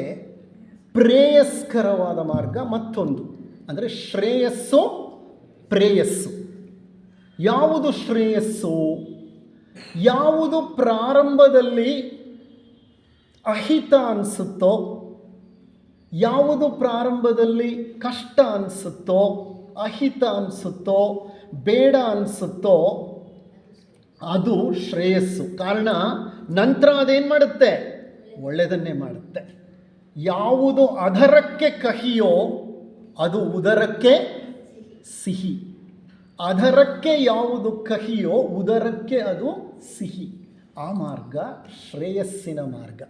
ಪ್ರೇಯಸ್ಕರವಾದ ಮಾರ್ಗ ಮತ್ತೊಂದು. ಅಂದರೆ ಶ್ರೇಯಸ್ಸು, ಪ್ರೇಯಸ್ಸು. ಯಾವುದು ಶ್ರೇಯಸ್ಸು? ಯಾವುದು ಪ್ರಾರಂಭದಲ್ಲಿ ಅಹಿತ ಅನಿಸುತ್ತೋ, ಯಾವುದು ಪ್ರಾರಂಭದಲ್ಲಿ ಕಷ್ಟ ಅನಿಸುತ್ತೋ, ಅಹಿತ ಅನಿಸುತ್ತೋ, ಬೇಡ ಅನಿಸುತ್ತೋ, ಅದು ಶ್ರೇಯಸ್ಸು. ಕಾರಣ ನಂತರ ಅದೇನು ಮಾಡುತ್ತೆ? ಒಳ್ಳೆಯದನ್ನೇ ಮಾಡುತ್ತೆ. ಯಾವುದು ಅಧರಕ್ಕೆ ಕಹಿಯೋ ಅದು ಉದರಕ್ಕೆ ಸಿಹಿ. ಅಧರಕ್ಕೆ ಯಾವುದು ಕಹಿಯೋ ಉದರಕ್ಕೆ ಅದು ಸಿಹಿ. ಆ ಮಾರ್ಗ ಶ್ರೇಯಸ್ಸಿನ ಮಾರ್ಗ.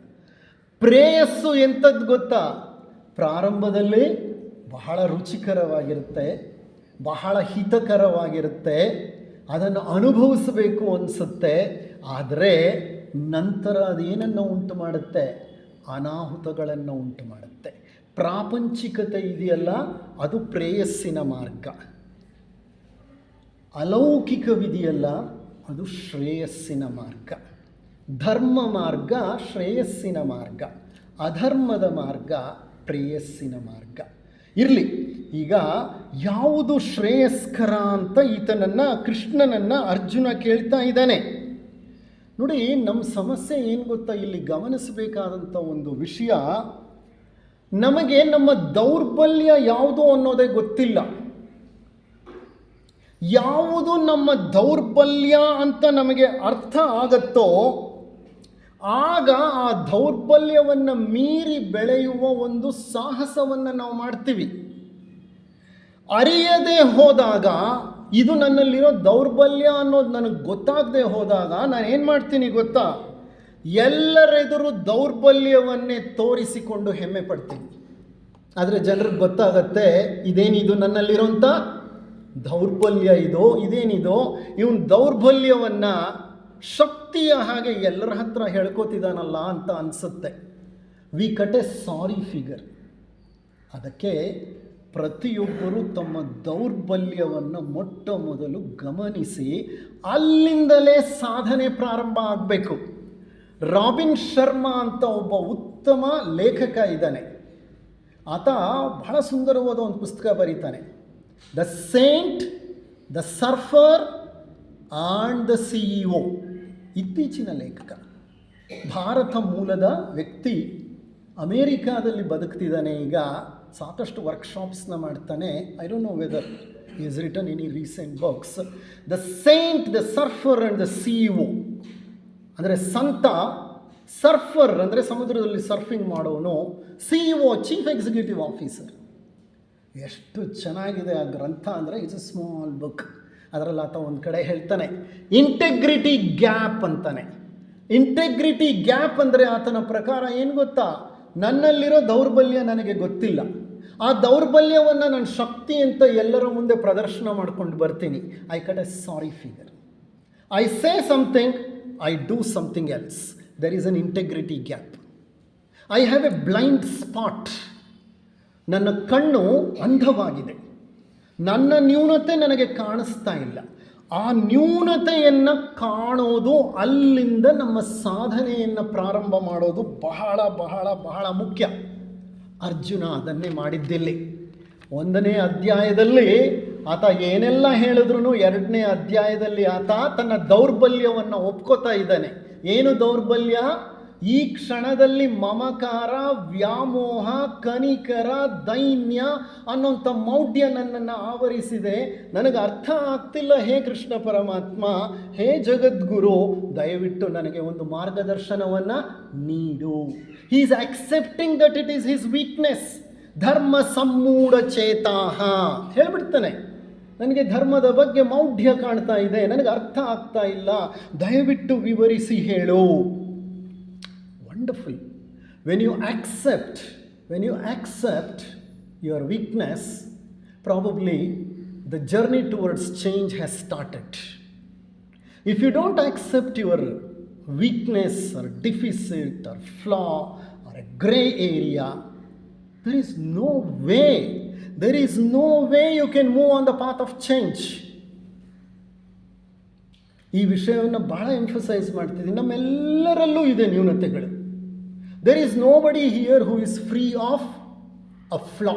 ಪ್ರೇಯಸ್ಸು ಎಂಥದ್ದು ಗೊತ್ತಾ? ಪ್ರಾರಂಭದಲ್ಲಿ ಬಹಳ ರುಚಿಕರವಾಗಿರುತ್ತೆ, ಬಹಳ ಹಿತಕರವಾಗಿರುತ್ತೆ, ಅದನ್ನು ಅನುಭವಿಸಬೇಕು ಅನಿಸುತ್ತೆ. ಆದರೆ ನಂತರ ಅದೇನನ್ನು ಉಂಟು ಮಾಡುತ್ತೆ? ಅನಾಹುತಗಳನ್ನು ಉಂಟು ಮಾಡುತ್ತೆ. ಪ್ರಾಪಂಚಿಕತೆ ಇದೆಯಲ್ಲ, ಅದು ಪ್ರೇಯಸ್ಸಿನ ಮಾರ್ಗ. ಅಲೌಕಿಕವಿದೆಯಲ್ಲ, ಅದು ಶ್ರೇಯಸ್ಸಿನ ಮಾರ್ಗ. ಧರ್ಮ ಮಾರ್ಗ ಶ್ರೇಯಸ್ಸಿನ ಮಾರ್ಗ, ಅಧರ್ಮದ ಮಾರ್ಗ ಪ್ರೇಯಸ್ಸಿನ ಮಾರ್ಗ. ಇರಲಿ, ಈಗ ಯಾವುದು ಶ್ರೇಯಸ್ಕರ ಅಂತ ಕೃಷ್ಣನನ್ನು ಅರ್ಜುನ ಕೇಳ್ತಾ ಇದ್ದಾನೆ. ನೋಡಿ, ನಮ್ಮ ಸಮಸ್ಯೆ ಏನು ಗೊತ್ತಾ? ಇಲ್ಲಿ ಗಮನಿಸಬೇಕಾದಂಥ ಒಂದು ವಿಷಯ, ನಮಗೆ ನಮ್ಮ ದೌರ್ಬಲ್ಯ ಯಾವುದು ಅನ್ನೋದೇ ಗೊತ್ತಿಲ್ಲ. ಯಾವುದು ನಮ್ಮ ದೌರ್ಬಲ್ಯ ಅಂತ ನಮಗೆ ಅರ್ಥ ಆಗತ್ತೋ ಆಗ ಆ ದೌರ್ಬಲ್ಯವನ್ನು ಮೀರಿ ಬೆಳೆಯುವ ಒಂದು ಸಾಹಸವನ್ನು ನಾವು ಮಾಡ್ತೀವಿ. ಅರಿಯದೇ ಹೋದಾಗ, ಇದು ನನ್ನಲ್ಲಿರೋ ದೌರ್ಬಲ್ಯ ಅನ್ನೋದು ನನಗೆ ಗೊತ್ತಾಗದೆ ಹೋದಾಗ ನಾನು ಏನು ಮಾಡ್ತೀನಿ ಗೊತ್ತಾ? ಎಲ್ಲರೆದುರು ದೌರ್ಬಲ್ಯವನ್ನೇ ತೋರಿಸಿಕೊಂಡು ಹೆಮ್ಮೆ ಪಡ್ತೀನಿ. ಆದರೆ ಜನರಿಗೆ ಗೊತ್ತಾಗತ್ತೆ, ಇದೇನಿದು ನನ್ನಲ್ಲಿರೋಂಥ ದೌರ್ಬಲ್ಯ, ಇದೇನಿದೋ ಇವನ ದೌರ್ಬಲ್ಯವನ್ನು ಶಕ್ತಿಯ ಹಾಗೆ ಎಲ್ಲರ ಹತ್ರ ಹೇಳ್ಕೋತಿದ್ದಾನಲ್ಲ ಅಂತ ಅನಿಸುತ್ತೆ. We cut a sorry figure. ಅದಕ್ಕೆ ಪ್ರತಿಯೊಬ್ಬರೂ ತಮ್ಮ ದೌರ್ಬಲ್ಯವನ್ನು ಮೊಟ್ಟ ಮೊದಲು ಗಮನಿಸಿ ಅಲ್ಲಿಂದಲೇ ಸಾಧನೆ ಪ್ರಾರಂಭ ಆಗಬೇಕು. ರಾಬಿನ್ ಶರ್ಮಾ ಅಂತ ಒಬ್ಬ ಉತ್ತಮ ಲೇಖಕ ಇದ್ದಾನೆ. ಆತ ಬಹಳ ಸುಂದರವಾದ ಒಂದು ಪುಸ್ತಕ ಬರೀತಾನೆ, the saint, the surfer and the CEO. ಇತ್ತೀಚಿನ ಲೇಖಕ, ಭಾರತ ಮೂಲದ ವ್ಯಕ್ತಿ, ಅಮೇರಿಕಾದಲ್ಲಿ ಬದುಕ್ತಿದ್ದಾನೆ. ಈಗ ಸಾಕಷ್ಟು ವರ್ಕ್ಶಾಪ್ಸ್ನ ಮಾಡ್ತಾನೆ. I don't know whether he has written any recent books. The saint, the surfer and the CEO ಅಂದರೆ ಸಂತ, ಸರ್ಫರ್ ಅಂದರೆ ಸಮುದ್ರದಲ್ಲಿ ಸರ್ಫಿಂಗ್ ಮಾಡೋನು, CEO ಚೀಫ್ ಎಕ್ಸಿಕ್ಯೂಟಿವ್ ಆಫೀಸರ್. ಎಷ್ಟು ಚೆನ್ನಾಗಿದೆ ಆ ಗ್ರಂಥ ಅಂದರೆ, ಇಟ್ಸ್ ಎ ಸ್ಮಾಲ್ ಬುಕ್. ಅದರಲ್ಲಿ ಆತ ಒಂದು ಕಡೆ ಹೇಳ್ತಾನೆ, ಇಂಟೆಗ್ರಿಟಿ ಗ್ಯಾಪ್ ಅಂತಾನೆ. ಇಂಟೆಗ್ರಿಟಿ ಗ್ಯಾಪ್ ಅಂದರೆ ಆತನ ಪ್ರಕಾರ ಏನು ಗೊತ್ತಾ? ನನ್ನಲ್ಲಿರೋ ದೌರ್ಬಲ್ಯ ನನಗೆ ಗೊತ್ತಿಲ್ಲ, ಆ ದೌರ್ಬಲ್ಯವನ್ನು ನನ್ನ ಶಕ್ತಿ ಅಂತ ಎಲ್ಲರ ಮುಂದೆ ಪ್ರದರ್ಶನ ಮಾಡ್ಕೊಂಡು ಬರ್ತೀನಿ. I cut a sorry figure. I say something, I do something else. There is an integrity gap. I have A blind spot. ನನ್ನ ಕಣ್ಣು ಅಂಧವಾಗಿದೆ, ನನ್ನ ನ್ಯೂನತೆ ನನಗೆ ಕಾಣಿಸ್ತಾ ಇಲ್ಲ. ಆ ನ್ಯೂನತೆಯನ್ನು ಕಾಣೋದು, ಅಲ್ಲಿಂದ ನಮ್ಮ ಸಾಧನೆಯನ್ನು ಪ್ರಾರಂಭ ಮಾಡೋದು ಬಹಳ ಬಹಳ ಬಹಳ ಮುಖ್ಯ. ಅರ್ಜುನ ಅದನ್ನೇ ಮಾಡಿದ್ದಿಲ್ಲಿ. 1ನೇ ಅಧ್ಯಾಯದಲ್ಲಿ ಆತ ಏನೆಲ್ಲ ಹೇಳಿದ್ರು, 2ನೇ ಅಧ್ಯಾಯದಲ್ಲಿ ಆತ ತನ್ನ ದೌರ್ಬಲ್ಯವನ್ನು ಒಪ್ಕೋತಾ ಇದ್ದಾನೆ. ಏನು ದೌರ್ಬಲ್ಯ? ಈ ಕ್ಷಣದಲ್ಲಿ ಮಮಕಾರ, ವ್ಯಾಮೋಹ, ಕನಿಕರ, ದೈನ್ಯ ಅನ್ನೋಂಥ ಮೌಢ್ಯ ನನ್ನನ್ನು ಆವರಿಸಿದೆ. ನನಗೆ ಅರ್ಥ ಆಗ್ತಿಲ್ಲ. ಹೇ ಕೃಷ್ಣ ಪರಮಾತ್ಮ, ಹೇ ಜಗದ್ಗುರು, ದಯವಿಟ್ಟು ನನಗೆ ಒಂದು ಮಾರ್ಗದರ್ಶನವನ್ನು ನೀಡು. He is accepting that it is his weakness. ಧರ್ಮ ಸಮ್ಮೂಢ ಚೇತಾಹ ಹೇಳ್ಬಿಡ್ತಾನೆ, ನನಗೆ ಧರ್ಮದ ಬಗ್ಗೆ ಮೌಢ್ಯ ಕಾಣ್ತಾ ಇದೆ, ನನಗೆ ಅರ್ಥ ಆಗ್ತಾ ಇಲ್ಲ, ದಯವಿಟ್ಟು ವಿವರಿಸಿ ಹೇಳು. Wonderful. When you accept your weakness, probably the journey towards change has started. If you don't accept your weakness or deficit or flaw or a gray area, there is no way you can move on the path of change. ಈ ವಿಷಯವನ್ನು ಬಹಳ emphasise ಮಾಡ್ತಿದ್ದೀನಿ. ನಮ್ಮೆಲ್ಲರಲ್ಲೂ ಇದೆ ನ್ಯೂನತೆಗಳು. There is nobody here who is free of a flaw.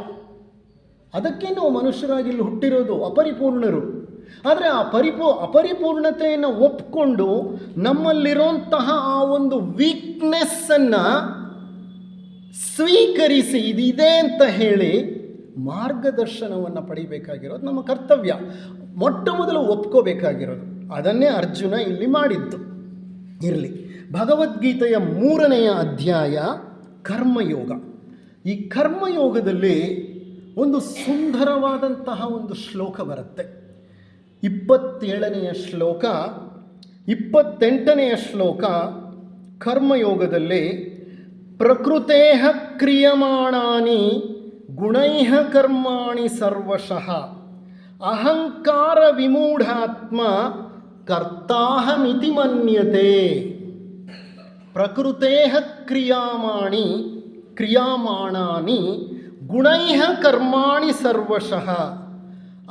ಅದಕ್ಕೆ ನಾವು ಮನುಷ್ಯರಾಗಿ ಇಲ್ಲಿ ಹುಟ್ಟಿರೋದು, ಅಪರಿಪೂರ್ಣರು. ಆದರೆ ಆ ಅಪರಿಪೂರ್ಣತೆಯನ್ನು ಒಪ್ಕೊಂಡು ನಮ್ಮಲ್ಲಿರೋಂತಹ ಆ ಒಂದು ವೀಕ್ನೆಸ್ಸನ್ನು ಸ್ವೀಕರಿಸಿ ಇದಿದೆ ಅಂತ ಹೇಳಿ ಮಾರ್ಗದರ್ಶನವನ್ನು ಪಡಿಬೇಕಾಗಿರೋದು ನಮ್ಮ ಕರ್ತವ್ಯ. ಮೊಟ್ಟ ಮೊದಲು ಒಪ್ಕೋಬೇಕಾಗಿರೋದು. ಅದನ್ನೇ ಅರ್ಜುನ ಇಲ್ಲಿ ಮಾಡಿದ್ದು. ಇರಲಿ, ಭಗವದ್ಗೀತೆಯ 3ನೇ ಅಧ್ಯಾಯ ಕರ್ಮಯೋಗ. ಈ ಕರ್ಮಯೋಗದಲ್ಲಿ ಒಂದು ಸುಂದರವಾದಂತಹ ಒಂದು ಶ್ಲೋಕ ಬರುತ್ತೆ. 27ನೆಯ ಶ್ಲೋಕ, 28ನೆಯ ಶ್ಲೋಕ ಕರ್ಮಯೋಗದಲ್ಲಿ ಪ್ರಕೃತೇಃ ಕ್ರಿಯಮಾಣಾನಿ ಗುಣೈಃ ಕರ್ಮಾಣಿ ಸರ್ವಶಃ ಅಹಂಕಾರ ವಿಮೂಢಾತ್ಮ ಕರ್ತಾಹಮಿತಿ ಮನ್ಯತೆ. ಪ್ರಕೃತೇಃ ಕ್ರಿಯಮಾಣಾನಿ ಗುಣೈಃ ಕರ್ಮಾಣಿ ಸರ್ವಶಃ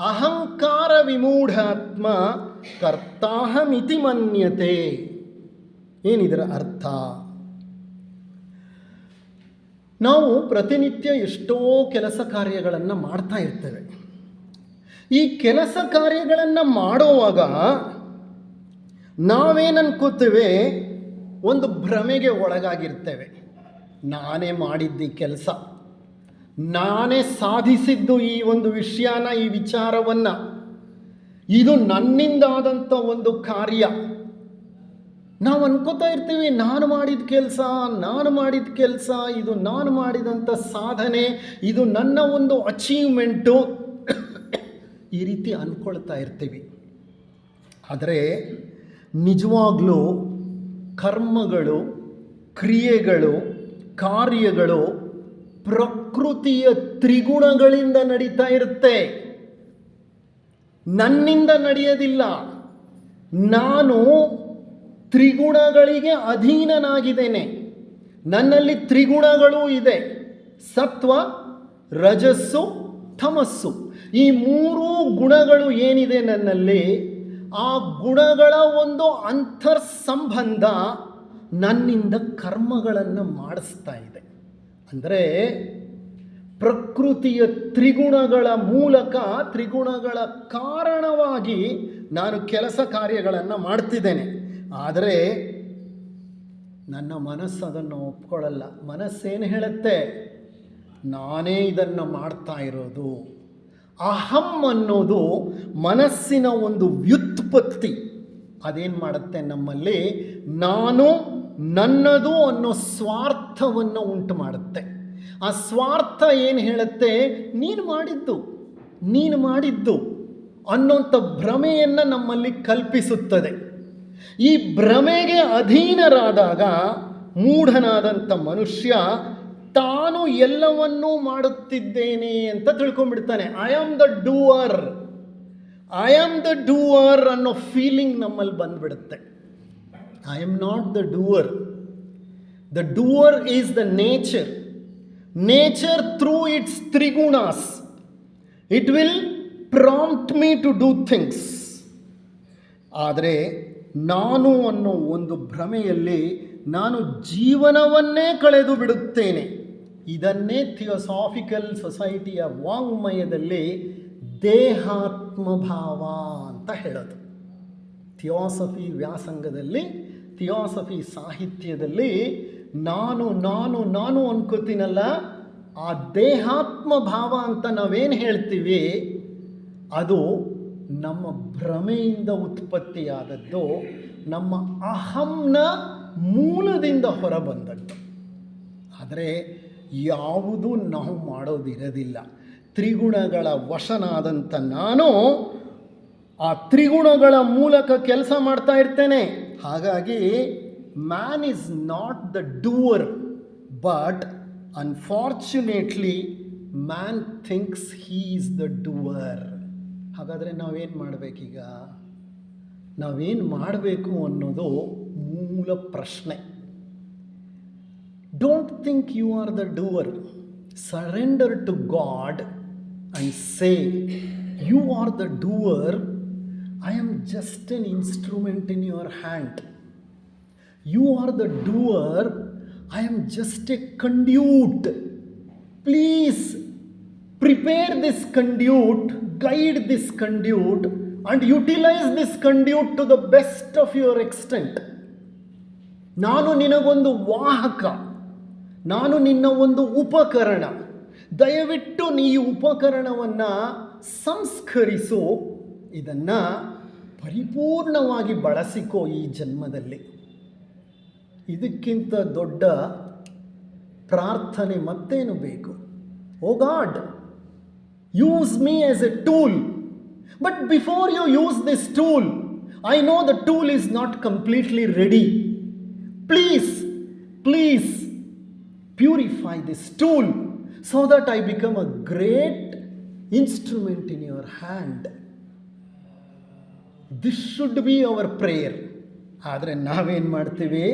ಅಹಂಕಾರ ವಿಮೂಢಾತ್ಮ ಕರ್ತಾಹಮಿತಿ ಮನ್ಯತೆ. ಏನಿದರ ಅರ್ಥ? ನಾವು ಪ್ರತಿನಿತ್ಯ ಎಷ್ಟೋ ಕೆಲಸ ಕಾರ್ಯಗಳನ್ನು ಮಾಡ್ತಾ ಇರ್ತೇವೆ. ಈ ಕೆಲಸ ಕಾರ್ಯಗಳನ್ನು ಮಾಡುವಾಗ ನಾವೇನು ಅನ್ಕೋತೇವೆ, ಒಂದು ಭ್ರಮೆಗೆ ಒಳಗಾಗಿರ್ತೇವೆ. ನಾನೇ ಮಾಡಿದ್ದ ಕೆಲಸ, ನಾನೇ ಸಾಧಿಸಿದ್ದು ಈ ಒಂದು ವಿಷಯನ, ಈ ವಿಚಾರವನ್ನು, ಇದು ನನ್ನಿಂದಾದಂಥ ಒಂದು ಕಾರ್ಯ. ನಾವು ಅನ್ಕೋತಾ ಇರ್ತೀವಿ, ನಾನು ಮಾಡಿದ ಕೆಲಸ, ಇದು ನಾನು ಮಾಡಿದಂಥ ಸಾಧನೆ, ಇದು ನನ್ನ ಒಂದು ಅಚೀವ್ಮೆಂಟು, ಈ ರೀತಿ ಅಂದ್ಕೊಳ್ತಾ ಇರ್ತೀವಿ. ಆದರೆ ನಿಜವಾಗ್ಲೂ ಕರ್ಮಗಳು, ಕ್ರಿಯೆಗಳು, ಕಾರ್ಯಗಳು ಪ್ರಕೃತಿಯ ತ್ರಿಗುಣಗಳಿಂದ ನಡೀತಾ ಇರುತ್ತೆ, ನನ್ನಿಂದ ನಡೆಯೋದಿಲ್ಲ. ನಾನು ತ್ರಿಗುಣಗಳಿಗೆ ಅಧೀನನಾಗಿದ್ದೇನೆ. ನನ್ನಲ್ಲಿ ತ್ರಿಗುಣಗಳೂ ಇದೆ, ಸತ್ವ, ರಜಸ್ಸು, ತಮಸ್ಸು. ಈ ಮೂರೂ ಗುಣಗಳು ಏನಿದೆ ನನ್ನಲ್ಲಿ, ಆ ಗುಣಗಳ ಒಂದು ಅಂತರ್ಸಂಬಂಧ ನನ್ನಿಂದ ಕರ್ಮಗಳನ್ನು ಮಾಡಿಸ್ತಾ ಇದೆ. ಅಂದರೆ ಪ್ರಕೃತಿಯ ತ್ರಿಗುಣಗಳ ಮೂಲಕ, ತ್ರಿಗುಣಗಳ ಕಾರಣವಾಗಿ ನಾನು ಕೆಲಸ ಕಾರ್ಯಗಳನ್ನು ಮಾಡ್ತಿದ್ದೇನೆ. ಆದರೆ ನನ್ನ ಮನಸ್ಸು ಅದನ್ನು ಒಪ್ಕೊಳ್ಳಲ್ಲ. ಮನಸ್ಸೇನು ಹೇಳುತ್ತೆ, ನಾನೇ ಇದನ್ನು ಮಾಡ್ತಾ ಇರೋದು. ಅಹಂ ಅನ್ನೋದು ಮನಸ್ಸಿನ ಒಂದು ವ್ಯುತ್ಪತ್ತಿ. ಅದೇನು ಮಾಡುತ್ತೆ, ನಮ್ಮಲ್ಲಿ ನಾನು, ನನ್ನದು ಅನ್ನೋ ಸ್ವಾರ್ಥವನ್ನು ಉಂಟು ಮಾಡುತ್ತೆ. ಆ ಸ್ವಾರ್ಥ ಏನು ಹೇಳುತ್ತೆ, ನೀನು ಮಾಡಿದ್ದು ಅನ್ನೋಂಥ ಭ್ರಮೆಯನ್ನು ನಮ್ಮಲ್ಲಿ ಕಲ್ಪಿಸುತ್ತದೆ. ಈ ಭ್ರಮೆಗೆ ಅಧೀನರಾದಾಗ ಮೂಢನಾದಂಥ ಮನುಷ್ಯ ತಾನು ಎಲ್ಲವನ್ನೂ ಮಾಡುತ್ತಿದ್ದೇನೆ ಅಂತ ತಿಳ್ಕೊಂಡ್ಬಿಡ್ತಾನೆ. ಐ ಆಮ್ ದ ಡೂವರ್ ಅನ್ನೋ ಫೀಲಿಂಗ್ ನಮ್ಮಲ್ಲಿ ಬಂದ್ಬಿಡುತ್ತೆ. I am not the doer. The doer is the nature through its ತ್ರಿಗುಣಾಸ್. It will prompt me to do things. ಆದರೆ ನಾನು ಅನ್ನೋ ಒಂದು ಭ್ರಮೆಯಲ್ಲಿ ನಾನು ಜೀವನವನ್ನೇ ಕಳೆದು ಬಿಡುತ್ತೇನೆ. ಇದನ್ನೇ ಥಿಯೋಸಾಫಿಕಲ್ ಸೊಸೈಟಿಯ ವಾಂಗ್ಮಯದಲ್ಲಿ ದೇಹಾತ್ಮಭಾವ ಅಂತ ಹೇಳೋದು. ಥಿಯೋಸಫಿ ವ್ಯಾಸಂಗದಲ್ಲಿ, ಥಿಯೋಸಫಿ ಸಾಹಿತ್ಯದಲ್ಲಿ ನಾನು ಅನ್ಕೋತೀನಲ್ಲ, ಆ ದೇಹಾತ್ಮಭಾವ ಅಂತ ನಾವೇನು ಹೇಳ್ತೀವಿ, ಅದು ನಮ್ಮ ಭ್ರಮೆಯಿಂದ ಉತ್ಪತ್ತಿಯಾದದ್ದು, ನಮ್ಮ ಅಹಂನ ಮೂಲದಿಂದ ಹೊರಬಂದದ್ದು. ಆದರೆ ಯಾವುದೂ ನಾವು ಮಾಡೋದಿರೋದಿಲ್ಲ. ತ್ರಿಗುಣಗಳ ವಶನಾದಂಥ ನಾನು ಆ ತ್ರಿಗುಣಗಳ ಮೂಲಕ ಕೆಲಸ ಮಾಡ್ತಾ ಇರ್ತೇನೆ. ಹಾಗಾಗಿ man is not the doer, but unfortunately man thinks he is the doer. ಹಾಗಾದರೆ ನಾವೇನು ಮಾಡಬೇಕೀಗ? ನಾವೇನು ಮಾಡಬೇಕು ಅನ್ನೋದು ಮೂಲ ಪ್ರಶ್ನೆ. Don't think you are the doer. Surrender to God and say, you are the doer. I am just an instrument in your hand. You are the doer. I am just a conduit. Please prepare this conduit, guide this conduit, and utilize this conduit to the best of your extent. ನಾನು ನಿನಗೊಂದು ವಾಹಕ, ನಾನು ನಿನ್ನ ಒಂದು ಉಪಕರಣ. ದಯವಿಟ್ಟು ನೀ ಉಪಕರಣವನ್ನು ಸಂಸ್ಕರಿಸು, ಇದನ್ನು ಪರಿಪೂರ್ಣವಾಗಿ ಬಳಸಿಕೋ ಈ ಜನ್ಮದಲ್ಲಿ. ಇದಕ್ಕಿಂತ ದೊಡ್ಡ ಪ್ರಾರ್ಥನೆ ಮತ್ತೇನು ಬೇಕು? ಓ god, Use me as a tool. But before you use this tool, I know the tool is not completely ready. Please purify this tool so that I become a great instrument in your hand. This should be our prayer. ಆದರೆ ನಾವೇನು ಮಾಡ್ತೀವಿ?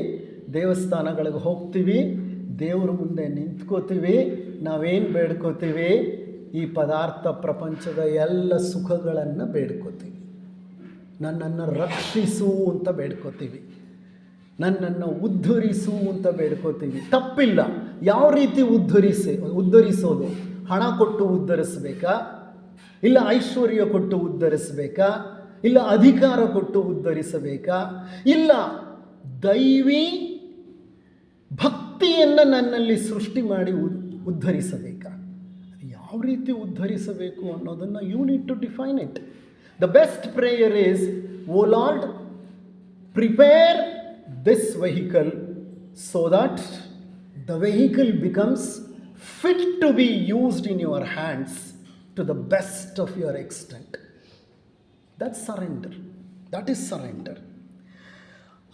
ದೇವಸ್ಥಾನಗಳಿಗೆ ಹೋಗ್ತೀವಿ, ದೇವ್ರ ಮುಂದೆ ನಿಂತ್ಕೋತೀವಿ, ನಾವೇನು ಬೇಡ್ಕೋತೀವಿ? ಈ ಪದಾರ್ಥ ಪ್ರಪಂಚದ ಎಲ್ಲ ಸುಖಗಳನ್ನು ಬೇಡ್ಕೋತೀವಿ. ನನ್ನನ್ನು ರಕ್ಷಿಸು ಅಂತ ಬೇಡ್ಕೋತೀವಿ, ನನ್ನನ್ನು ಉದ್ಧರಿಸು ಅಂತ ಬೇಡ್ಕೋತೀವಿ. ತಪ್ಪಿಲ್ಲ. ಯಾವ ರೀತಿ ಉದ್ಧರಿಸೋದು? ಹಣ ಕೊಟ್ಟು ಉದ್ಧರಿಸಬೇಕಾ? ಇಲ್ಲ ಐಶ್ವರ್ಯ ಕೊಟ್ಟು ಉದ್ಧರಿಸಬೇಕಾ? ಇಲ್ಲ ಅಧಿಕಾರ ಕೊಟ್ಟು ಉದ್ಧರಿಸಬೇಕಾ? ಇಲ್ಲ ದೈವಿ ಭಕ್ತಿಯನ್ನು ನನ್ನಲ್ಲಿ ಸೃಷ್ಟಿ ಮಾಡಿ ಉದ್ಧರಿಸಬೇಕಾ? ಯಾವ ರೀತಿ ಉದ್ಧರಿಸಬೇಕು ಅನ್ನೋದನ್ನು you need to define it. The best prayer is, O Lord, prepare this vehicle so that the vehicle becomes fit to be used in your hands to the best of your extent. That's surrender. That is surrender.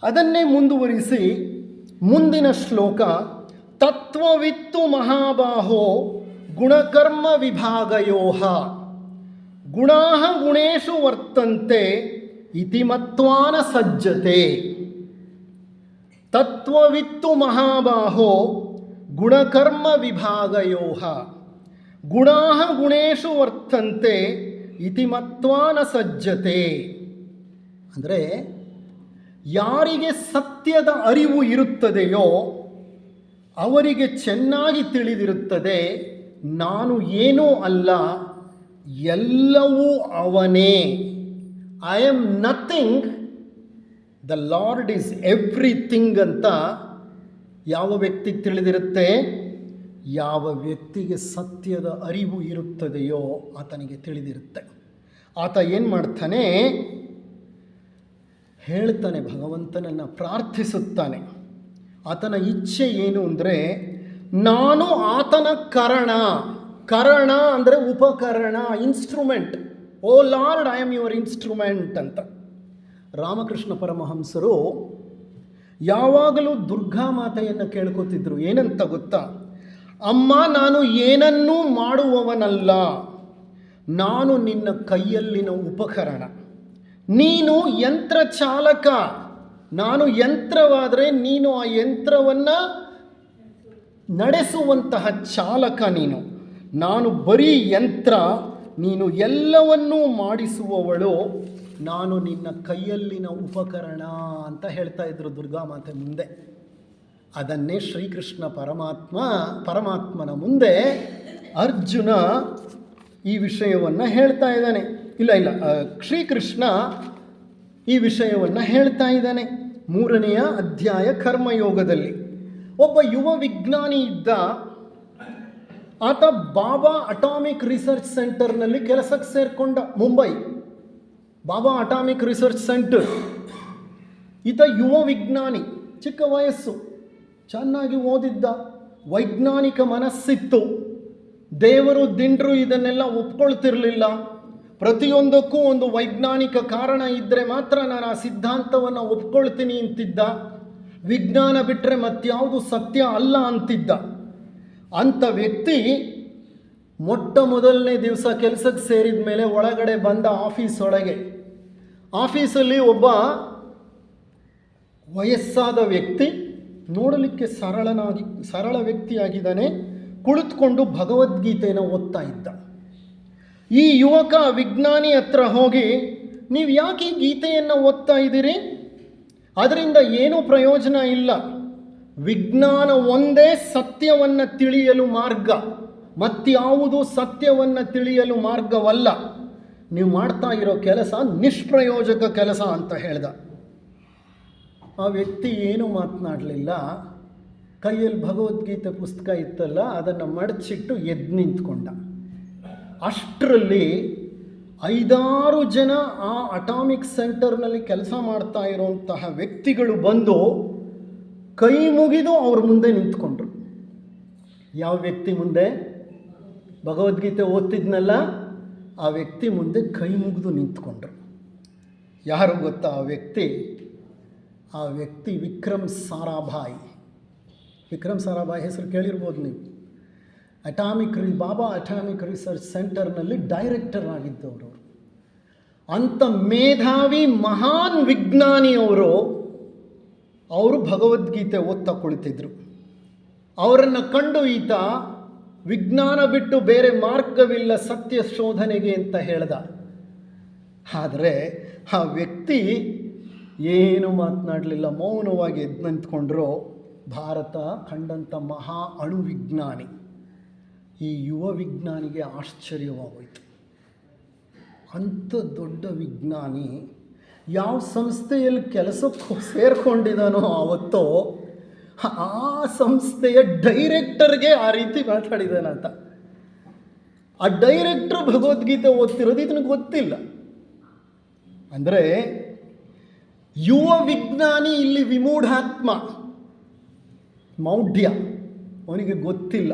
ಅದನ್ನೇ ಮುಂದುವರಿಸಿ ಮುಂದಿನ ಶ್ಲೋಕ, ತತ್ವವಿತ್ತು ಮಹಾಬಾಹೋ ಗುಣಕರ್ಮ ವಿಭಾಗಯೋಹ ಗುಣಾಃ ಗುಣೇಷು ವರ್ತಂತೆ ಇತಿ ಮತ್ವಾನ ಸಜ್ಜತೆ. ತತ್ವವಿತ್ತು ಮಹಾಬಾಹೋ ಗುಣಕರ್ಮ ವಿಭಾಗಯೋಹ ಗುಣಾಃ ಗುಣೇಷು ವರ್ತಂತೆ ಇತಿ ಮತ್ವಾನ ಸಜ್ಜತೆ. ಅಂದರೆ ಯಾರಿಗೆ ಸತ್ಯದ ಅರಿವು ಇರುತ್ತದೆಯೋ ಅವರಿಗೆ ಚೆನ್ನಾಗಿ ತಿಳಿದಿರುತ್ತದೆ, ನಾನು ಏನೂ ಅಲ್ಲ, ಎಲ್ಲವೂ ಅವನೇ. I am nothing, the lord is everything ಅಂತ ಯಾವ ವ್ಯಕ್ತಿಗೆ ತಿಳಿದಿರುತ್ತೆ? ಯಾವ ವ್ಯಕ್ತಿಗೆ ಸತ್ಯದ ಅರಿವು ಇರುತ್ತದೆಯೋ ಆತನಿಗೆ ತಿಳಿದಿರುತ್ತೆ. ಆತ ಏನು ಮಾಡ್ತಾನೆ? ಹೇಳ್ತಾನೆ, ಭಗವಂತನನ್ನು ಪ್ರಾರ್ಥಿಸುತ್ತಾನೆ. ಆತನ ಇಚ್ಛೆ ಏನು ಅಂದರೆ, ನಾನು ಆತನ ಕರಣ ಅಂದರೆ ಉಪಕರಣ, instrument. O Lord, I am your instrument ಅಂತ. ರಾಮಕೃಷ್ಣ ಪರಮಹಂಸರು ಯಾವಾಗಲೂ ದುರ್ಗಾ ಮಾತೆಯನ್ನು ಕೇಳ್ಕೊತಿದ್ರು. ಏನಂತ ಗೊತ್ತಾ? ಅಮ್ಮ, ನಾನು ಏನನ್ನೂ ಮಾಡುವವನಲ್ಲ, ನಾನು ನಿನ್ನ ಕೈಯಲ್ಲಿನ ಉಪಕರಣ. ನೀನು ಯಂತ್ರ ಚಾಲಕ, ನಾನು ಯಂತ್ರವಾದರೆ ನೀನು ಆ ಯಂತ್ರವನ್ನು ನಡೆಸುವಂತಹ ಚಾಲಕ ನೀನು. ನಾನು ಬರೀ ಯಂತ್ರ, ನೀನು ಎಲ್ಲವನ್ನೂ ಮಾಡಿಸುವವಳು, ನಾನು ನಿನ್ನ ಕೈಯಲ್ಲಿನ ಉಪಕರಣ ಅಂತ ಹೇಳ್ತಾ ಇದ್ರು ದುರ್ಗಾಮಾತೆ ಮುಂದೆ. ಅದನ್ನೇ ಶ್ರೀಕೃಷ್ಣ ಪರಮಾತ್ಮನ ಮುಂದೆ ಅರ್ಜುನ ಈ ವಿಷಯವನ್ನು ಹೇಳ್ತಾ ಇದ್ದಾನೆ. ಇಲ್ಲ ಶ್ರೀಕೃಷ್ಣ ಈ ವಿಷಯವನ್ನು ಹೇಳ್ತಾ ಇದ್ದಾನೆ. 3ನೇ ಅಧ್ಯಾಯ ಕರ್ಮಯೋಗದಲ್ಲಿ ಒಬ್ಬ ಯುವ ವಿಜ್ಞಾನಿ ಇದ್ದ. ಆತ ಬಾಬಾ ಅಟಾಮಿಕ್ ರಿಸರ್ಚ್ ಸೆಂಟರ್ನಲ್ಲಿ ಕೆಲಸಕ್ಕೆ ಸೇರಿಕೊಂಡ. ಮುಂಬೈ ಬಾಬಾ ಅಟಾಮಿಕ್ ರಿಸರ್ಚ್ ಸೆಂಟರ್. ಈತ ಯುವ ವಿಜ್ಞಾನಿ, ಚಿಕ್ಕ ವಯಸ್ಸು, ಚೆನ್ನಾಗಿ ಓದಿದ್ದ, ವೈಜ್ಞಾನಿಕ ಮನಸ್ಸಿತ್ತು. ದೇವರು ದಿಂಡ್ರು ಇದನ್ನೆಲ್ಲ ಒಪ್ಕೊಳ್ತಿರಲಿಲ್ಲ. ಪ್ರತಿಯೊಂದಕ್ಕೂ ಒಂದು ವೈಜ್ಞಾನಿಕ ಕಾರಣ ಇದ್ದರೆ ಮಾತ್ರ ನಾನು ಆ ಸಿದ್ಧಾಂತವನ್ನು ಒಪ್ಕೊಳ್ತೀನಿ ಅಂತಿದ್ದ. ವಿಜ್ಞಾನ ಬಿಟ್ಟರೆ ಮತ್ಯಾವುದು ಸತ್ಯ ಅಲ್ಲ ಅಂತಿದ್ದ. ಅಂಥ ವ್ಯಕ್ತಿ ಮೊಟ್ಟ ಮೊದಲನೇ ದಿವಸ ಕೆಲಸಕ್ಕೆ ಸೇರಿದ ಮೇಲೆ ಒಳಗಡೆ ಬಂದ ಆಫೀಸಲ್ಲಿ ಒಬ್ಬ ವಯಸ್ಸಾದ ವ್ಯಕ್ತಿ, ನೋಡಲಿಕ್ಕೆ ಸರಳ ವ್ಯಕ್ತಿಯಾಗಿದ್ದಾನೆ, ಕುಳಿತುಕೊಂಡು ಭಗವದ್ಗೀತೆಯನ್ನು ಓದ್ತಾ ಇದ್ದ. ಈ ಯುವಕ ವಿಜ್ಞಾನಿ ಹತ್ರ ಹೋಗಿ, ನೀವು ಯಾಕೆ ಈ ಗೀತೆಯನ್ನು ಓದ್ತಾ ಇದ್ದೀರಿ? ಅದರಿಂದ ಏನೂ ಪ್ರಯೋಜನ ಇಲ್ಲ. ವಿಜ್ಞಾನ ಒಂದೇ ಸತ್ಯವನ್ನು ತಿಳಿಯಲು ಮಾರ್ಗ, ಮತ್ಯಾವುದು ಸತ್ಯವನ್ನು ತಿಳಿಯಲು ಮಾರ್ಗವಲ್ಲ. ನೀವು ಮಾಡ್ತಾ ಇರೋ ಕೆಲಸ ನಿಷ್ಪ್ರಯೋಜಕ ಕೆಲಸ ಅಂತ ಹೇಳ್ದ. ಆ ವ್ಯಕ್ತಿ ಏನೂ ಮಾತನಾಡಲಿಲ್ಲ. ಕೈಯಲ್ಲಿ ಭಗವದ್ಗೀತೆ ಪುಸ್ತಕ ಇತ್ತಲ್ಲ, ಅದನ್ನು ಮಡಚಿಟ್ಟು ಎದ್ದು ನಿಂತ್ಕೊಂಡ. ಅಷ್ಟರಲ್ಲಿ 5-6 ಜನ ಆ ಅಟಾಮಿಕ್ ಸೆಂಟರ್ನಲ್ಲಿ ಕೆಲಸ ಮಾಡ್ತಾ ಇರೋಂತಹ ವ್ಯಕ್ತಿಗಳು ಬಂದು ಕೈ ಮುಗಿದು ಅವ್ರ ಮುಂದೆ ನಿಂತ್ಕೊಂಡ್ರು. ಯಾವ ವ್ಯಕ್ತಿ ಮುಂದೆ? ಭಗವದ್ಗೀತೆ ಓದ್ತಿದ್ನಲ್ಲ ಆ ವ್ಯಕ್ತಿ ಮುಂದೆ ಕೈ ಮುಗಿದು ನಿಂತ್ಕೊಂಡ್ರು. ಯಾರು ಗೊತ್ತಾ ಆ ವ್ಯಕ್ತಿ? ವಿಕ್ರಮ್ ಸಾರಾಭಾಯಿ. ವಿಕ್ರಮ್ ಸಾರಾಭಾಯಿ ಹೆಸರು ಕೇಳಿರ್ಬೋದು ನೀವು. ಬಾಬಾ ಅಟಾಮಿಕ್ ರಿಸರ್ಚ್ ಸೆಂಟರ್ನಲ್ಲಿ ಡೈರೆಕ್ಟರ್ ಆಗಿದ್ದವರು. ಅಂಥ ಮೇಧಾವಿ ಮಹಾನ್ ವಿಜ್ಞಾನಿಯವರು ಅವರು ಭಗವದ್ಗೀತೆ ಓದ್ತಾ ಕುಳಿತಿದ್ರು. ಅವರನ್ನು ಕಂಡು ಈತ ವಿಜ್ಞಾನ ಬಿಟ್ಟು ಬೇರೆ ಮಾರ್ಗವಿಲ್ಲ ಸತ್ಯ ಶೋಧನೆಗೆ ಅಂತ ಹೇಳ್ದ. ಆದರೆ ಆ ವ್ಯಕ್ತಿ ಏನು ಮಾತನಾಡಲಿಲ್ಲ, ಮೌನವಾಗಿ ಎದ್ದು ನಿಂತ್ಕೊಂಡ್ರು. ಭಾರತ ಕಂಡಂಥ ಮಹಾ ಅಣು ವಿಜ್ಞಾನಿ. ಈ ಯುವ ವಿಜ್ಞಾನಿಗೆ ಆಶ್ಚರ್ಯವಾಗೋಯಿತು. ಅಂಥ ದೊಡ್ಡ ವಿಜ್ಞಾನಿ ಯಾವ ಸಂಸ್ಥೆಯಲ್ಲಿ ಕೆಲಸಕ್ಕೆ ಸೇರಿಕೊಂಡಿದ್ದಾನೋ ಆವತ್ತೋ ಆ ಸಂಸ್ಥೆಯ ಡೈರೆಕ್ಟರ್ಗೆ ಆ ರೀತಿ ಮಾತಾಡಿದಾನಂತ. ಆ ಡೈರೆಕ್ಟ್ರು ಭಗವದ್ಗೀತೆ ಓದ್ತಿರೋದು ಇದನ್ನು ಗೊತ್ತಿಲ್ಲ. ಅಂದರೆ ಯುವ ವಿಜ್ಞಾನಿ ಇಲ್ಲಿ ವಿಮೂಢಾತ್ಮ, ಮೌಢ್ಯ, ಅವನಿಗೆ ಗೊತ್ತಿಲ್ಲ.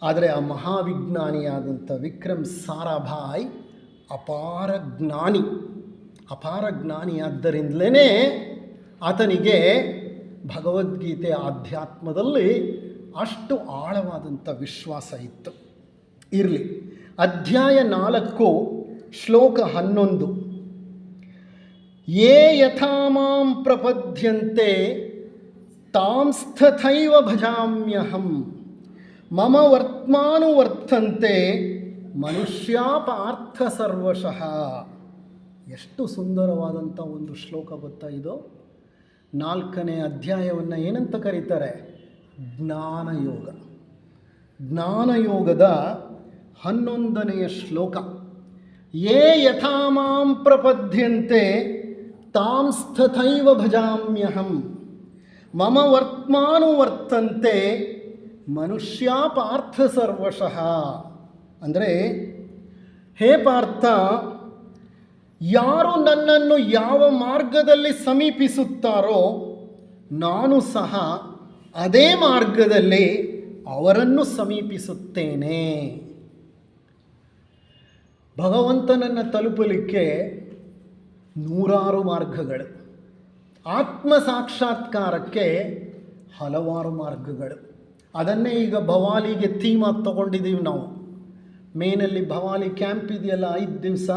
ಆದರೆ ಆ ಮಹಾವಿಜ್ಞಾನಿಯಾದಂಥ ವಿಕ್ರಮ್ ಸಾರಾಭಾಯ್ ಅಪಾರ ಜ್ಞಾನಿಯಾದ್ದರಿಂದಲೇ ಆತನಿಗೆ ಭಗವದ್ಗೀತೆ ಆಧ್ಯಾತ್ಮದಲ್ಲಿ ಅಷ್ಟು ಆಳವಾದಂಥ ವಿಶ್ವಾಸ ಇತ್ತು. ಇರಲಿ, ಅಧ್ಯಾಯ 4 ಶ್ಲೋಕ 11. ಯೇ ಯಥಾ ಮಾಂ ಪ್ರಪದ್ಯಂತೆ ತಾಂಸ್ತಥೈವ ಭಜಾಮ್ಯಹಂ ಮಮ ವರ್ತ್ಮಾನುವರ್ತಂತೆ ಮನುಷ್ಯ ಪಾರ್ಥ ಸರ್ವಶಃ. ಎಷ್ಟು ಸುಂದರವಾದಂಥ ಒಂದು ಶ್ಲೋಕ ಗೊತ್ತಾ ಇದು? 4ನೇ ಅಧ್ಯಾಯವನ್ನು ಏನಂತ ಕರೀತಾರೆ? ಜ್ಞಾನಯೋಗ. ಜ್ಞಾನಯೋಗದ 11ನೆಯ ಶ್ಲೋಕ. ಯೇ ಯಥಾ ಮಾಂ ಪ್ರಪದ್ಯಂತೆ ತಾಂಸ್ತಥೈವ ಭಜಾಮ್ಯಹಂ ಮಮ ವರ್ತ್ಮಾನುವರ್ತಂತೆ ಮನುಷ್ಯ ಪಾರ್ಥ ಸರ್ವಶಃ. ಅಂದರೆ, ಹೇ ಪಾರ್ಥ, ಯಾರು ನನ್ನನ್ನು ಯಾವ ಮಾರ್ಗದಲ್ಲಿ ಸಮೀಪಿಸುತ್ತಾರೋ ನಾನು ಸಹ ಅದೇ ಮಾರ್ಗದಲ್ಲಿ ಅವರನ್ನು ಸಮೀಪಿಸುತ್ತೇನೆ. ಭಗವಂತನನ್ನು ತಲುಪಲಿಕ್ಕೆ 100 ಮಾರ್ಗಗಳು, ಆತ್ಮ ಸಾಕ್ಷಾತ್ಕಾರಕ್ಕೆ ಹಲವಾರು ಮಾರ್ಗಗಳು. ಅದನ್ನೇ ಈಗ ಭವಾಲಿಗೆ ಥೀಮಾಗಿ ತಗೊಂಡಿದ್ದೀವಿ ನಾವು. ಮೇನಲ್ಲಿ ಭವಾಲಿ ಕ್ಯಾಂಪ್ ಇದೆಯಲ್ಲ, 5 ದಿವಸ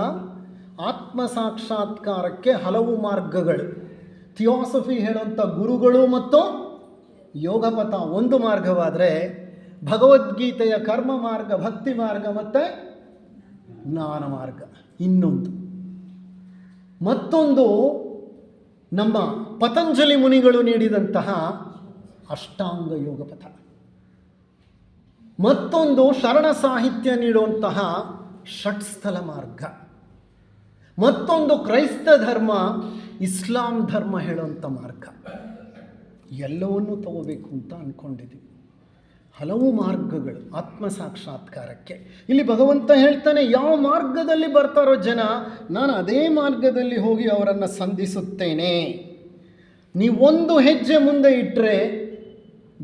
ಆತ್ಮ ಸಾಕ್ಷಾತ್ಕಾರಕ್ಕೆ ಹಲವು ಮಾರ್ಗಗಳು. ಥಿಯಾಸಫಿ ಹೇಳುವಂಥ ಗುರುಗಳು ಮತ್ತು ಯೋಗಪಥ ಒಂದು ಮಾರ್ಗವಾದರೆ, ಭಗವದ್ಗೀತೆಯ ಕರ್ಮ ಮಾರ್ಗ, ಭಕ್ತಿ ಮಾರ್ಗ ಮತ್ತು ಜ್ಞಾನ ಮಾರ್ಗ ಇನ್ನೊಂದು. ಮತ್ತೊಂದು ನಮ್ಮ ಪತಂಜಲಿ ಮುನಿಗಳು ನೀಡಿದಂತಹ ಅಷ್ಟಾಂಗ ಯೋಗಪಥ. ಮತ್ತೊಂದು ಶರಣ ಸಾಹಿತ್ಯ ನೀಡುವಂತಹ ಷಟ್ಸ್ಥಲ ಮಾರ್ಗ. ಮತ್ತೊಂದು ಕ್ರೈಸ್ತ ಧರ್ಮ, ಇಸ್ಲಾಂ ಧರ್ಮ ಹೇಳುವಂಥ ಮಾರ್ಗ. ಎಲ್ಲವನ್ನೂ ತಗೋಬೇಕು ಅಂತ ಅಂದ್ಕೊಂಡಿದ್ದೀವಿ. ಹಲವು ಮಾರ್ಗಗಳು ಆತ್ಮ ಸಾಕ್ಷಾತ್ಕಾರಕ್ಕೆ. ಇಲ್ಲಿ ಭಗವಂತ ಹೇಳ್ತಾನೆ, ಯಾವ ಮಾರ್ಗದಲ್ಲಿ ಬರ್ತಾರೋ ಜನ, ನಾನು ಅದೇ ಮಾರ್ಗದಲ್ಲಿ ಹೋಗಿ ಅವರನ್ನು ಸಂಧಿಸುತ್ತೇನೆ. ನೀವೊಂದು ಹೆಜ್ಜೆ ಮುಂದೆ ಇಟ್ಟರೆ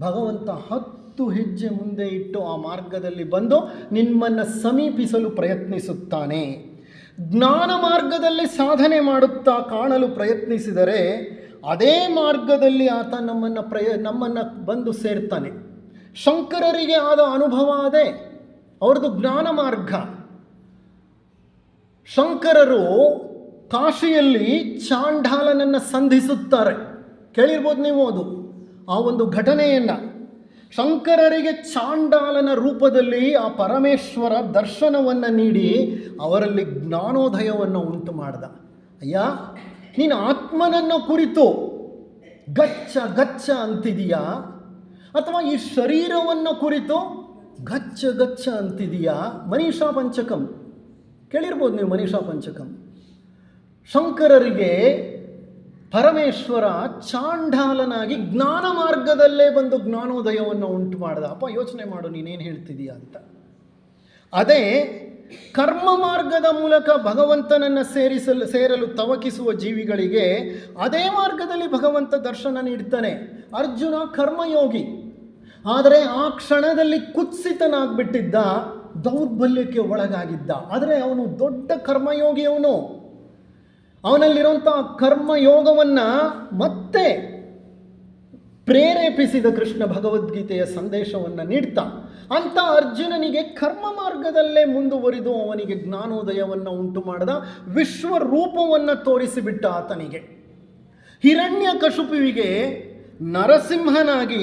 ಭಗವಂತ 10 ಹೆಜ್ಜೆ ಮುಂದೆ ಇಟ್ಟು ಆ ಮಾರ್ಗದಲ್ಲಿ ಬಂದು ನಿಮ್ಮನ್ನು ಸಮೀಪಿಸಲು ಪ್ರಯತ್ನಿಸುತ್ತಾನೆ. ಜ್ಞಾನ ಮಾರ್ಗದಲ್ಲಿ ಸಾಧನೆ ಮಾಡುತ್ತಾ ಕಾಣಲು ಪ್ರಯತ್ನಿಸಿದರೆ ಅದೇ ಮಾರ್ಗದಲ್ಲಿ ಆತ ನಮ್ಮನ್ನು ಬಂದು ಸೇರ್ತಾನೆ. ಶಂಕರರಿಗೆ ಆದ ಅನುಭವ ಅದೇ, ಅವ್ರದ್ದು ಜ್ಞಾನ ಮಾರ್ಗ. ಶಂಕರರು ಕಾಶಿಯಲ್ಲಿ ಚಾಂಡಾಲನನ್ನು ಸಂಧಿಸುತ್ತಾರೆ. ಕೇಳಿರ್ಬೋದು ನೀವು ಅದು, ಆ ಒಂದು ಘಟನೆಯನ್ನು. ಶಂಕರರಿಗೆ ಚಾಂಡಾಲನ ರೂಪದಲ್ಲಿ ಆ ಪರಮೇಶ್ವರ ದರ್ಶನವನ್ನು ನೀಡಿ ಅವರಲ್ಲಿ ಜ್ಞಾನೋದಯವನ್ನು ಉಂಟು ಮಾಡ್ದ. ಅಯ್ಯ, ನೀನು ಆತ್ಮನನ್ನು ಕುರಿತು ಗಚ್ಚ ಗಚ್ಚ ಅಂತಿದೀಯಾ, ಅಥವಾ ಈ ಶರೀರವನ್ನು ಕುರಿತು ಗಚ್ಚ ಗಚ್ಚ ಅಂತಿದೀಯಾ? ಮನೀಷಾ ಪಂಚಕಂ ಕೇಳಿರ್ಬೋದು ನೀವು. ಮನೀಷಾ ಪಂಚಕಂ. ಶಂಕರರಿಗೆ ಪರಮೇಶ್ವರ ಚಾಂಡಾಲನಾಗಿ ಜ್ಞಾನ ಮಾರ್ಗದಲ್ಲೇ ಬಂದು ಜ್ಞಾನೋದಯವನ್ನು ಉಂಟು ಮಾಡ್ದ. ಅಪ್ಪ, ಯೋಚನೆ ಮಾಡು ನೀನೇನು ಹೇಳ್ತಿದೀಯ ಅಂತ. ಅದೇ ಕರ್ಮ ಮಾರ್ಗದ ಮೂಲಕ ಭಗವಂತನನ್ನು ಸೇರಲು ತವಕಿಸುವ ಜೀವಿಗಳಿಗೆ ಅದೇ ಮಾರ್ಗದಲ್ಲಿ ಭಗವಂತ ದರ್ಶನ ನೀಡ್ತಾನೆ. ಅರ್ಜುನ ಕರ್ಮಯೋಗಿ, ಆದರೆ ಆ ಕ್ಷಣದಲ್ಲಿ ಕುತ್ಸಿತನಾಗ್ಬಿಟ್ಟಿದ್ದ. ದೌರ್ಬಲ್ಯಕ್ಕೆ ಒಳಗಾಗಿದ್ದ. ಆದರೆ ಅವನು ದೊಡ್ಡ ಕರ್ಮಯೋಗಿ. ಅವನಲ್ಲಿರುವಂಥ ಕರ್ಮಯೋಗವನ್ನು ಮತ್ತೆ ಪ್ರೇರೇಪಿಸಿದ ಕೃಷ್ಣ ಭಗವದ್ಗೀತೆಯ ಸಂದೇಶವನ್ನು ನೀಡ್ತಾ ಅಂಥ ಅರ್ಜುನನಿಗೆ ಕರ್ಮ ಮಾರ್ಗದಲ್ಲೇ ಮುಂದುವರಿದು ಅವನಿಗೆ ಜ್ಞಾನೋದಯವನ್ನು ಉಂಟು ಮಾಡಿದ, ವಿಶ್ವರೂಪವನ್ನು ತೋರಿಸಿಬಿಟ್ಟ ಆತನಿಗೆ. ಹಿರಣ್ಯಕಶಿಪುವಿಗೆ ನರಸಿಂಹನಾಗಿ,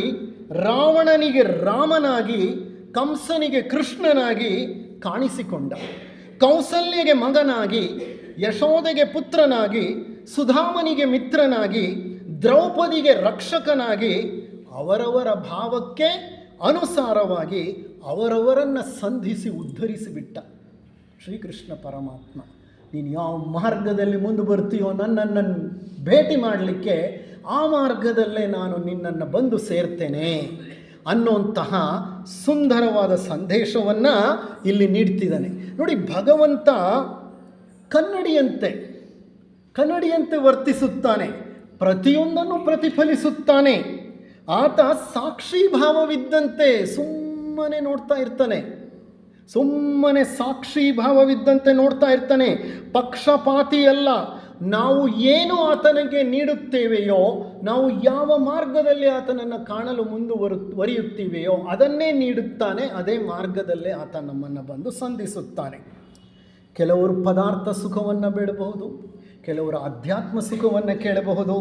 ರಾವಣನಿಗೆ ರಾಮನಾಗಿ, ಕಂಸನಿಗೆ ಕೃಷ್ಣನಾಗಿ ಕಾಣಿಸಿಕೊಂಡ. ಕೌಸಲ್ಯಗೆ ಮಗನಾಗಿ, ಯಶೋದೆಗೆ ಪುತ್ರನಾಗಿ, ಸುಧಾಮನಿಗೆ ಮಿತ್ರನಾಗಿ, ದ್ರೌಪದಿಗೆ ರಕ್ಷಕನಾಗಿ, ಅವರವರ ಭಾವಕ್ಕೆ ಅನುಸಾರವಾಗಿ ಅವರವರನ್ನು ಸಂಧಿಸಿ ಉದ್ಧರಿಸಿಬಿಟ್ಟ ಶ್ರೀಕೃಷ್ಣ ಪರಮಾತ್ಮ. ನೀನು ಯಾವ ಮಾರ್ಗದಲ್ಲಿ ಮುಂದೆ ಬರ್ತೀಯೋ ನನ್ನನ್ನು ಭೇಟಿ ಮಾಡಲಿಕ್ಕೆ, ಆ ಮಾರ್ಗದಲ್ಲೇ ನಾನು ನಿನ್ನನ್ನು ಬಂದು ಸೇರ್ತೇನೆ ಅನ್ನುವಂತಹ ಸುಂದರವಾದ ಸಂದೇಶವನ್ನು ಇಲ್ಲಿ ನೀಡ್ತಿದ್ದಾನೆ. ನೋಡಿ, ಭಗವಂತ ಕನ್ನಡಿಯಂತೆ ವರ್ತಿಸುತ್ತಾನೆ, ಪ್ರತಿಯೊಂದನ್ನು ಪ್ರತಿಫಲಿಸುತ್ತಾನೆ. ಆತ ಸಾಕ್ಷೀಭಾವವಿದ್ದಂತೆ ಸುಮ್ಮನೆ ನೋಡ್ತಾ ಇರ್ತಾನೆ, ಸಾಕ್ಷೀಭಾವವಿದ್ದಂತೆ ನೋಡ್ತಾ ಇರ್ತಾನೆ. ಪಕ್ಷಪಾತಿಯಲ್ಲ. ನಾವು ಏನು ಆತನಿಗೆ ನೀಡುತ್ತೇವೆಯೋ, ನಾವು ಯಾವ ಮಾರ್ಗದಲ್ಲಿ ಆತನನ್ನು ಕಾಣಲು ಮುಂದುವರಿಯುತ್ತೀವೆಯೋ ಅದನ್ನೇ ನೀಡುತ್ತಾನೆ. ಅದೇ ಮಾರ್ಗದಲ್ಲೇ ಆತ ನಮ್ಮನ್ನು ಬಂದು ಸಂಧಿಸುತ್ತಾನೆ. ಕೆಲವರು ಪದಾರ್ಥ ಸುಖವನ್ನು ಬೇಡಬಹುದು, ಕೆಲವರು ಅಧ್ಯಾತ್ಮ ಸುಖವನ್ನು ಕೇಳಬಹುದು,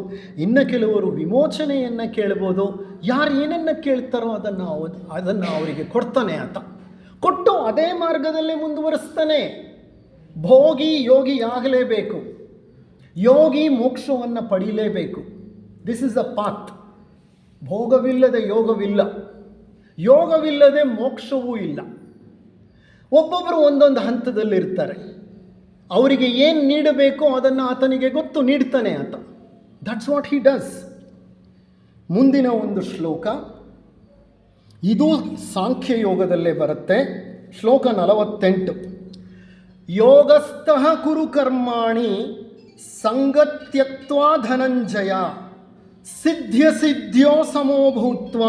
ಇನ್ನು ಕೆಲವರು ವಿಮೋಚನೆಯನ್ನು ಕೇಳಬಹುದು. ಯಾರು ಏನನ್ನು ಕೇಳ್ತಾರೋ ಅದನ್ನು ಅವರಿಗೆ ಕೊಡ್ತಾನೆ ಆತ. ಕೊಟ್ಟು ಅದೇ ಮಾರ್ಗದಲ್ಲೇ ಮುಂದುವರಿಸ್ತಾನೆ. ಭೋಗಿ ಯೋಗಿ ಆಗಲೇಬೇಕು, ಯೋಗಿ ಮೋಕ್ಷವನ್ನು ಪಡೀಲೇಬೇಕು. This is a path. ಭೋಗವಿಲ್ಲದೆ ಯೋಗವಿಲ್ಲ, ಯೋಗವಿಲ್ಲದೆ ಮೋಕ್ಷವೂ ಇಲ್ಲ. ಒಬ್ಬೊಬ್ಬರು ಒಂದೊಂದು ಹಂತದಲ್ಲಿರ್ತಾರೆ. ಅವರಿಗೆ ಏನು ನೀಡಬೇಕೋ ಅದನ್ನು ಆತನಿಗೆ ಗೊತ್ತು, ನೀಡ್ತಾನೆ ಆತ. That's what he does. ಮುಂದಿನ ಒಂದು ಶ್ಲೋಕ, ಇದು ಸಾಂಖ್ಯ ಯೋಗದಲ್ಲೇ ಬರುತ್ತೆ. ಶ್ಲೋಕ 48. ಯೋಗಸ್ಥಃ ಕುರು ಕರ್ಮಾಣಿ ಸಂಗತ್ಯಕ್ತ್ವಾ ಧನಂಜಯ ಸಿದ್ಧ್ಯ ಸಮೋ ಭೂತ್ವ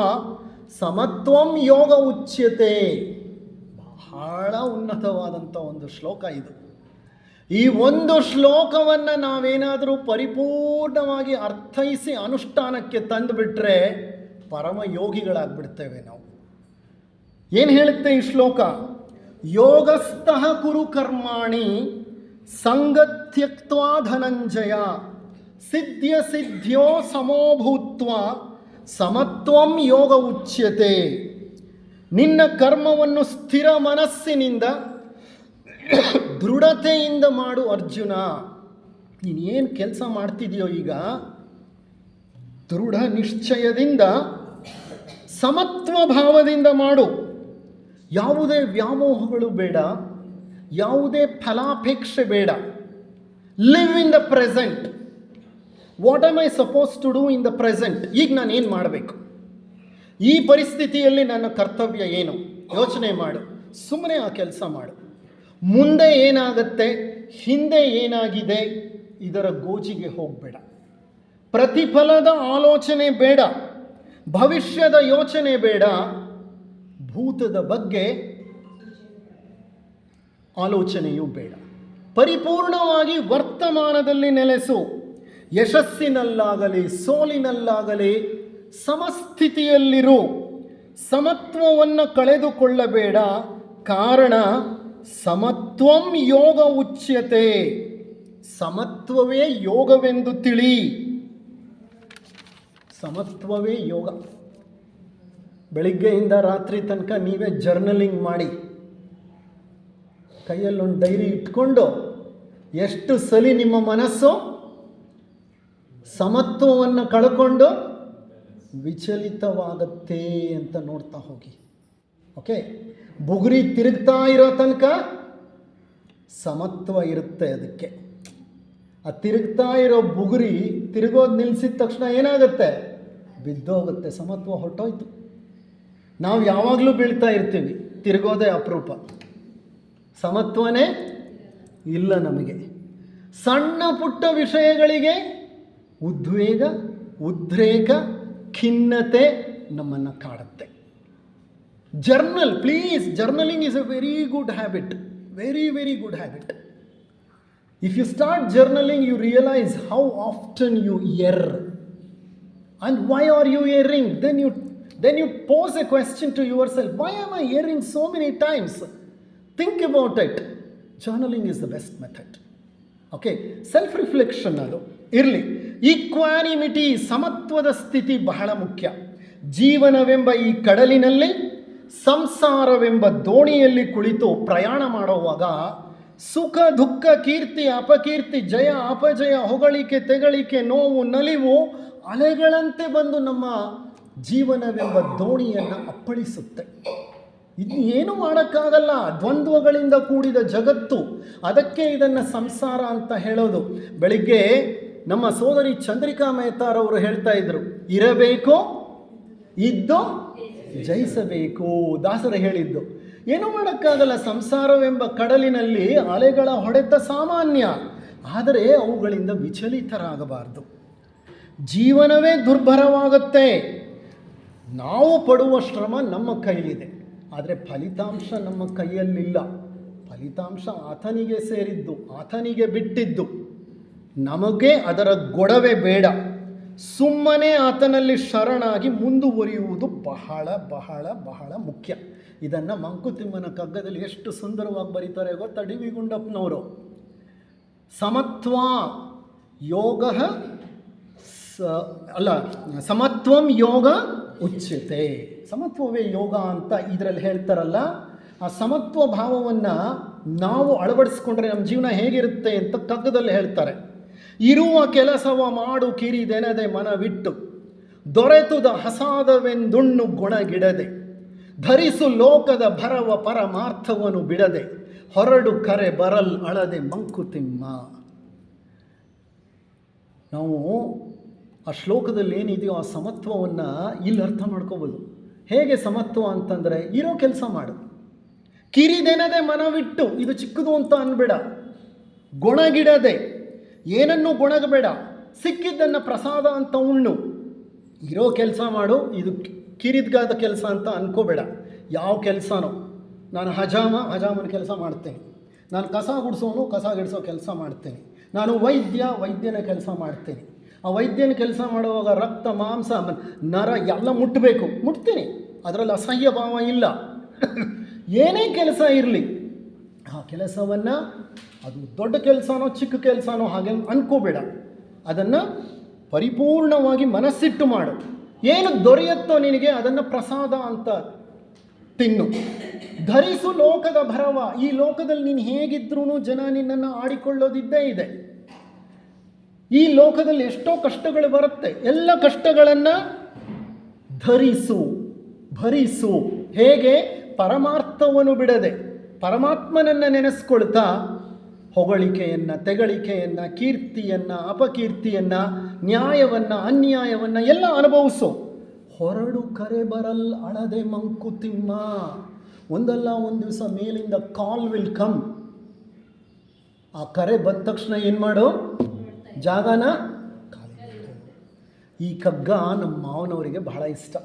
ಸಮತ್ವಂ ಯೋಗ ಉಚ್ಯತೆ. ಬಹಳ ಉನ್ನತವಾದಂಥ ಒಂದು ಶ್ಲೋಕ ಇದು. ಈ ಒಂದು ಶ್ಲೋಕವನ್ನು ನಾವೇನಾದರೂ ಪರಿಪೂರ್ಣವಾಗಿ ಅರ್ಥೈಸಿ ಅನುಷ್ಠಾನಕ್ಕೆ ತಂದುಬಿಟ್ರೆ ಪರಮ ಯೋಗಿಗಳಾಗ್ಬಿಡ್ತೇವೆ ನಾವು. ಏನು ಹೇಳುತ್ತೆ ಈ ಶ್ಲೋಕ? ಯೋಗಸ್ಥಃ ಕುರು ಕರ್ಮಾಣಿ ಸಂಗತ್ಯಕ್ತ್ವಾ ಧನಂಜಯ ಸಿದ್ಧ್ಯ ಸಮೋ ಭೂತ್ವ ಸಮತ್ವಂ ಯೋಗ ಉಚ್ಯತೆ. ನಿನ್ನ ಕರ್ಮವನ್ನು ಸ್ಥಿರ ಮನಸ್ಸಿನಿಂದ ದೃಢತೆಯಿಂದ ಮಾಡು ಅರ್ಜುನ. ನೀನೇನು ಕೆಲಸ ಮಾಡ್ತಿದೆಯೋ ಈಗ ದೃಢ ನಿಶ್ಚಯದಿಂದ ಸಮತ್ವ ಭಾವದಿಂದ ಮಾಡು. ಯಾವುದೇ ವ್ಯಾಮೋಹಗಳು ಬೇಡ, ಯಾವುದೇ ಫಲಾಪೇಕ್ಷೆ ಬೇಡ. Live in the present. What am I suppose to do in the present? ಈಗ ನಾನು ಏನು ಮಾಡಬೇಕು, ಈ ಪರಿಸ್ಥಿತಿಯಲ್ಲಿ ನನ್ನ ಕರ್ತವ್ಯ ಏನು ಯೋಚನೆ ಮಾಡು. ಸುಮ್ಮನೆ ಆ ಕೆಲಸ ಮಾಡು. ಮುಂದೆ ಏನಾಗುತ್ತೆ, ಹಿಂದೆ ಏನಾಗಿದೆ ಇದರ ಗೋಜಿಗೆ ಹೋಗಬೇಡ. ಪ್ರತಿಫಲದ ಆಲೋಚನೆ ಬೇಡ, ಭವಿಷ್ಯದ ಯೋಚನೆ ಬೇಡ, ಭೂತದ ಬಗ್ಗೆ ಆಲೋಚನೆಯೂ ಬೇಡ. ಪರಿಪೂರ್ಣವಾಗಿ ವರ್ತಮಾನದಲ್ಲಿ ನೆಲೆಸು. ಯಶಸ್ಸಿನಲ್ಲಾಗಲಿ ಸೋಲಿನಲ್ಲಾಗಲಿ ಸಮಸ್ಥಿತಿಯಲ್ಲಿರು. ಸಮತ್ವವನ್ನು ಕಳೆದುಕೊಳ್ಳಬೇಡ. ಕಾರಣ ಸಮತ್ವಂ ಯೋಗ ಉಚ್ಯತೆ. ಸಮತ್ವವೇ ಯೋಗವೆಂದು ತಿಳಿ. ಸಮತ್ವವೇ ಯೋಗ. ಬೆಳಿಗ್ಗೆಯಿಂದ ರಾತ್ರಿ ತನಕ ನೀವೇ ಜರ್ನಲಿಂಗ್ ಮಾಡಿ, ಕೈಯಲ್ಲೊಂದು ಡೈರಿ ಇಟ್ಕೊಂಡು ಎಷ್ಟು ಸಲಿ ನಿಮ್ಮ ಮನಸ್ಸು ಸಮತ್ವವನ್ನು ಕಳ್ಕೊಂಡು ವಿಚಲಿತವಾಗತ್ತೆ ಅಂತ ನೋಡ್ತಾ ಹೋಗಿ. ಓಕೆ, ಬುಗುರಿ ತಿರುಗ್ತಾ ಇರೋ ತನಕ ಸಮತ್ವ ಇರುತ್ತೆ. ಅದಕ್ಕೆ ಆ ತಿರುಗ್ತಾ ಇರೋ ಬುಗುರಿ ತಿರುಗೋದು ನಿಲ್ಲಿಸಿದ ತಕ್ಷಣ ಏನಾಗುತ್ತೆ, ಬಿದ್ದೋಗುತ್ತೆ. ಸಮತ್ವ ಹೊರಟೋಯ್ತು. ನಾವು ಯಾವಾಗಲೂ ಬೀಳ್ತಾ ಇರ್ತೀವಿ, ತಿರುಗೋದೇ ಅಪರೂಪ. ಸಮತ್ವನೇ ಇಲ್ಲ ನಮಗೆ. ಸಣ್ಣ ಪುಟ್ಟ ವಿಷಯಗಳಿಗೆ ಉದ್ವೇಗ, ಉದ್ರೇಕ, ಖಿನ್ನತೆ ನಮ್ಮನ್ನು ಕಾಡುತ್ತೆ. Journal, please. Journaling is a very good habit. Very, very good habit. If you start journaling, you realize how often you err. And why are you erring? Then you pose a question to yourself. Why am I erring so many times? Think about it. Journaling is the best method. Okay, self reflection ಅದು ಇರಲಿ. ಈಕ್ವಾನಿಮಿಟಿ, ಸಮತ್ವದ ಸ್ಥಿತಿ ಬಹಳ ಮುಖ್ಯ. ಜೀವನವೆಂಬ ಈ ಕಡಲಿನಲ್ಲಿ, ಸಂಸಾರವೆಂಬ ದೋಣಿಯಲ್ಲಿ ಕುಳಿತು ಪ್ರಯಾಣ ಮಾಡುವಾಗ ಸುಖ ದುಃಖ, ಕೀರ್ತಿ ಅಪಕೀರ್ತಿ, ಜಯ ಅಪಜಯ, ಹೊಗಳಿಕೆ ತೆಗಳಿಕೆ, ನೋವು ನಲಿವು ಅಲೆಗಳಂತೆ ಬಂದು ನಮ್ಮ ಜೀವನವೆಂಬ ದೋಣಿಯನ್ನು ಅಪ್ಪಳಿಸುತ್ತೆ. ಇದು ಏನು ಮಾಡೋಕ್ಕಾಗಲ್ಲ, ದ್ವಂದ್ವಗಳಿಂದ ಕೂಡಿದ ಜಗತ್ತು. ಅದಕ್ಕೆ ಇದನ್ನು ಸಂಸಾರ ಅಂತ ಹೇಳೋದು. ಬೆಳಿಗ್ಗೆ ನಮ್ಮ ಸೋದರಿ ಚಂದ್ರಿಕಾ ಮೆಹತಾರವರು ಹೇಳ್ತಾ ಇದ್ರು, ಇರಬೇಕು ಇದ್ದು ಜಯಿಸಬೇಕು. ದಾಸರು ಹೇಳಿದ್ದು. ಏನೂ ಮಾಡೋಕ್ಕಾಗಲ್ಲ, ಸಂಸಾರವೆಂಬ ಕಡಲಿನಲ್ಲಿ ಅಲೆಗಳ ಹೊಡೆತ ಸಾಮಾನ್ಯ. ಆದರೆ ಅವುಗಳಿಂದ ವಿಚಲಿತರಾಗಬಾರದು. ಜೀವನವೇ ದುರ್ಭರವಾಗುತ್ತೆ. ನಾವು ಪಡುವ ಶ್ರಮ ನಮ್ಮ ಕೈಲಿದೆ, ಆದರೆ ಫಲಿತಾಂಶ ನಮ್ಮ ಕೈಯಲ್ಲಿಲ್ಲ. ಫಲಿತಾಂಶ ಆತನಿಗೆ ಸೇರಿದ್ದು, ಆತನಿಗೆ ಬಿಟ್ಟಿದ್ದು. ನಮಗೆ ಅದರ ಗೊಡವೆ ಬೇಡ. ಸುಮ್ಮನೆ ಆತನಲ್ಲಿ ಶರಣಾಗಿ ಮುಂದುವರಿಯುವುದು ಬಹಳ ಬಹಳ ಬಹಳ ಮುಖ್ಯ. ಇದನ್ನು ಮಂಕುತಿಮ್ಮನ ಕಗ್ಗದಲ್ಲಿ ಎಷ್ಟು ಸುಂದರವಾಗಿ ಬರೀತಾರೆ ಗೊತ್ತಾ ಡಿ ವಿ ಗುಂಡಪ್ಪನವರು. ಸಮತ್ವ ಯೋಗ ಸಮತ್ವಂ ಯೋಗ ಉಚ್ಯತೆ. ಸಮತ್ವವೇ ಯೋಗ ಅಂತ ಇದರಲ್ಲಿ ಹೇಳ್ತಾರಲ್ಲ, ಆ ಸಮತ್ವ ಭಾವವನ್ನು ನಾವು ಅಳವಡಿಸ್ಕೊಂಡ್ರೆ ನಮ್ಮ ಜೀವನ ಹೇಗಿರುತ್ತೆ ಅಂತ ಕಗ್ಗದಲ್ಲಿ ಹೇಳ್ತಾರೆ. ಇರುವ ಕೆಲಸವ ಮಾಡು ಕಿರಿದೆನದೆ ಮನವಿಟ್ಟು, ದೊರೆತುದ ಹಸಾದವೆಂದುಣ್ಣು ಗುಣಗಿಡದೆ, ಧರಿಸು ಲೋಕದ ಭರವ ಪರಮಾರ್ಥವನು ಬಿಡದೆ, ಹೊರಡು ಕರೆ ಬರಲ್ ಅಳದೆ ಮಂಕುತಿಮ್ಮ. ನಾವು ಆ ಶ್ಲೋಕದಲ್ಲಿ ಏನಿದೆಯೋ ಆ ಸಮತ್ವವನ್ನು ಇಲ್ಲಿ ಅರ್ಥ ಮಾಡ್ಕೋಬೋದು. ಹೇಗೆ ಸಮತ್ವ ಅಂತಂದರೆ, ಇರೋ ಕೆಲಸ ಮಾಡು, ಕಿರಿದೆನದೆ ಮನವಿಟ್ಟು, ಇದು ಚಿಕ್ಕದು ಅಂತ ಅನ್ಬೇಡ, ಗೊಣಗಿಡದೆ, ಏನನ್ನೂ ಗೊಣಗಬೇಡ, ಸಿಕ್ಕಿದ್ದನ್ನು ಪ್ರಸಾದ ಅಂತ ಉಣ್ಣು. ಇರೋ ಕೆಲಸ ಮಾಡು, ಇದು ಕಿರಿದ್ಗಾದ ಕೆಲಸ ಅಂತ ಅನ್ಕೋಬೇಡ. ಯಾವ ಕೆಲಸನೋ, ನಾನು ಹಜಾಮನ ಕೆಲಸ ಮಾಡ್ತೇನೆ, ನಾನು ಕಸ ಗುಡಿಸೋನು ಕಸ ಗಿಡಿಸೋ ಕೆಲಸ ಮಾಡ್ತೇನೆ, ನಾನು ವೈದ್ಯನ ಕೆಲಸ ಮಾಡ್ತೇನೆ. ಆ ವೈದ್ಯನ ಕೆಲಸ ಮಾಡುವಾಗ ರಕ್ತ ಮಾಂಸ ನರ ಎಲ್ಲ ಮುಟ್ತೀನಿ, ಅದರಲ್ಲಿ ಅಸಹ್ಯ ಭಾವ ಇಲ್ಲ. ಏನೇ ಕೆಲಸ ಇರಲಿ, ಆ ಕೆಲಸವನ್ನು ಅದು ದೊಡ್ಡ ಕೆಲಸನೋ ಚಿಕ್ಕ ಕೆಲಸನೋ ಹಾಗೆ ಅನ್ಕೋಬೇಡ. ಅದನ್ನು ಪರಿಪೂರ್ಣವಾಗಿ ಮನಸ್ಸಿಟ್ಟು ಮಾಡು. ಏನು ದೊರೆಯುತ್ತೋ ನಿನಗೆ ಅದನ್ನು ಪ್ರಸಾದ ಅಂತ ತಿನ್ನು. ಧರಿಸು ಲೋಕದ ಭರವ. ಈ ಲೋಕದಲ್ಲಿ ನೀನು ಹೇಗಿದ್ರೂ ಜನ ನಿನ್ನನ್ನು ಆಡಿಕೊಳ್ಳೋದಿದ್ದೇ ಇದೆ. ಈ ಲೋಕದಲ್ಲಿ ಎಷ್ಟೋ ಕಷ್ಟಗಳು ಬರುತ್ತೆ. ಎಲ್ಲ ಕಷ್ಟಗಳನ್ನು ಭರಿಸು. ಹೇಗೆ? ಪರಮಾರ್ಥವನ್ನು ಬಿಡದೆ, ಪರಮಾತ್ಮನನ್ನು ನೆನೆಸ್ಕೊಳ್ತಾ ಹೊಗಳಿಕೆಯನ್ನು, ತೆಗಳಿಕೆಯನ್ನು, ಕೀರ್ತಿಯನ್ನು, ಅಪಕೀರ್ತಿಯನ್ನು, ನ್ಯಾಯವನ್ನು, ಅನ್ಯಾಯವನ್ನು ಎಲ್ಲ ಅನುಭವಿಸು. ಹೊರಡು ಕರೆ ಬರಲ್ ಅಳದೆ ಮಂಕುತಿಮ್ಮ. ಒಂದಲ್ಲ ಒಂದು ದಿವಸ ಮೇಲಿಂದ ಕಾಲ್ ವಿಲ್ ಕಮ್. ಆ ಕರೆ ಬಂದ ತಕ್ಷಣ ಏನು ಮಾಡು? ಜಾಗನ ಖಾಲಿ. ಈ ಕಗ್ಗ ನಮ್ಮ ಮಾವನವರಿಗೆ ಬಹಳ ಇಷ್ಟ.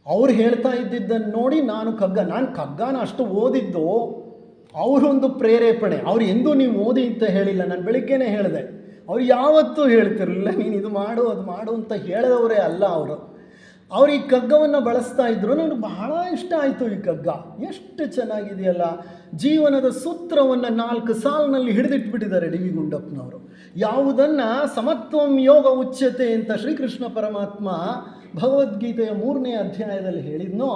ಅವ್ರು ಹೇಳ್ತಾ ಇದ್ದಿದ್ದನ್ನು ನೋಡಿ ನಾನು ಕಗ್ಗನ ಅಷ್ಟು ಓದಿದ್ದು ಅವರೊಂದು ಪ್ರೇರೇಪಣೆ. ಅವ್ರು ಎಂದೂ ನೀವು ಓದಿ ಅಂತ ಹೇಳಿಲ್ಲ, ನಾನು ಬೆಳಿಗ್ಗೆನೇ ಹೇಳಿದೆ. ಅವ್ರು ಯಾವತ್ತೂ ಹೇಳ್ತಿರಲಿಲ್ಲ ನೀನು ಇದು ಮಾಡು ಅದು ಮಾಡು ಅಂತ ಹೇಳಿದವರೇ ಅಲ್ಲ ಅವರು. ಅವ್ರು ಈ ಕಗ್ಗವನ್ನು ಬಳಸ್ತಾ ಇದ್ರು. ನನಗೆ ಬಹಳ ಇಷ್ಟ ಆಯಿತು ಈ ಕಗ್ಗ. ಎಷ್ಟು ಚೆನ್ನಾಗಿದೆಯಲ್ಲ. ಜೀವನದ ಸೂತ್ರವನ್ನು 4 ಸಾಲಿನಲ್ಲಿ ಹಿಡಿದಿಟ್ಬಿಟ್ಟಿದ್ದಾರೆ ಡಿ ವಿ ಗುಂಡಪ್ಪನವರು. ಯಾವುದನ್ನು ಸಮತ್ವಂ ಯೋಗ ಉಚ್ಯತೆ ಅಂತ ಶ್ರೀಕೃಷ್ಣ ಪರಮಾತ್ಮ ಭಗವದ್ಗೀತೆಯ 3ನೇ ಅಧ್ಯಾಯದಲ್ಲಿ ಹೇಳಿದ್ನೋ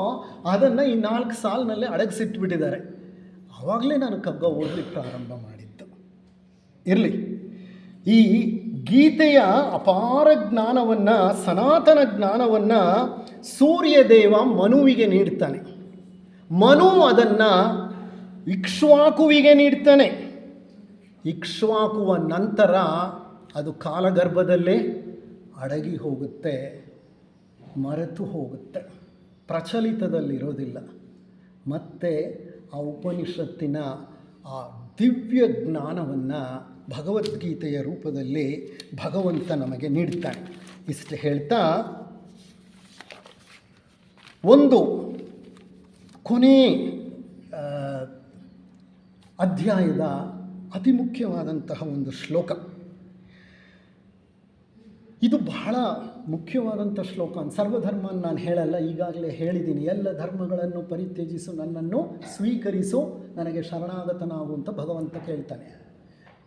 ಅದನ್ನು ಈ 4 ಸಾಲಿನಲ್ಲಿ ಅಡಗಿಸಿಟ್ಬಿಟ್ಟಿದ್ದಾರೆ. ಆವಾಗಲೇ ನಾನು ಕಗ್ಗ ಓದಲಿಕ್ಕೆ ಪ್ರಾರಂಭ ಮಾಡಿದ್ದು. ಇರಲಿ, ಈ ಗೀತೆಯ ಅಪಾರ ಜ್ಞಾನವನ್ನು, ಸನಾತನ ಜ್ಞಾನವನ್ನು ಸೂರ್ಯದೇವ ಮನುವಿಗೆ ನೀಡ್ತಾನೆ. ಮನು ಅದನ್ನು ಇಕ್ಷ್ವಾಕುವಿಗೆ ನೀಡ್ತಾನೆ. ಇಕ್ಷ್ವಾಕುವ ನಂತರ ಅದು ಕಾಲಗರ್ಭದಲ್ಲೇ ಅಡಗಿ ಹೋಗುತ್ತೆ, ಮರೆತು ಹೋಗುತ್ತೆ, ಪ್ರಚಲಿತದಲ್ಲಿರೋದಿಲ್ಲ. ಮತ್ತು ಆ ಉಪನಿಷತ್ತಿನ ಆ ದಿವ್ಯ ಜ್ಞಾನವನ್ನು ಭಗವದ್ಗೀತೆಯ ರೂಪದಲ್ಲಿ ಭಗವಂತ ನಮಗೆ ನೀಡ್ತಾನೆ. ಇಷ್ಟು ಹೇಳ್ತಾ ಒಂದು ಕೊನೆ ಅಧ್ಯಾಯದ ಅತಿ ಮುಖ್ಯವಾದಂತಹ ಒಂದು ಶ್ಲೋಕ. ಇದು ಬಹಳ ಮುಖ್ಯವಾದಂಥ ಶ್ಲೋಕ. ಸರ್ವಧರ್ಮವನ್ನು ನಾನು ಹೇಳಲ್ಲ, ಈಗಾಗಲೇ ಹೇಳಿದ್ದೀನಿ. ಎಲ್ಲ ಧರ್ಮಗಳನ್ನು ಪರಿತ್ಯಜಿಸು, ನನ್ನನ್ನು ಸ್ವೀಕರಿಸು, ನನಗೆ ಶರಣಾಗತನಾಗು ಅಂತ ಭಗವಂತ ಕೇಳ್ತಾನೆ.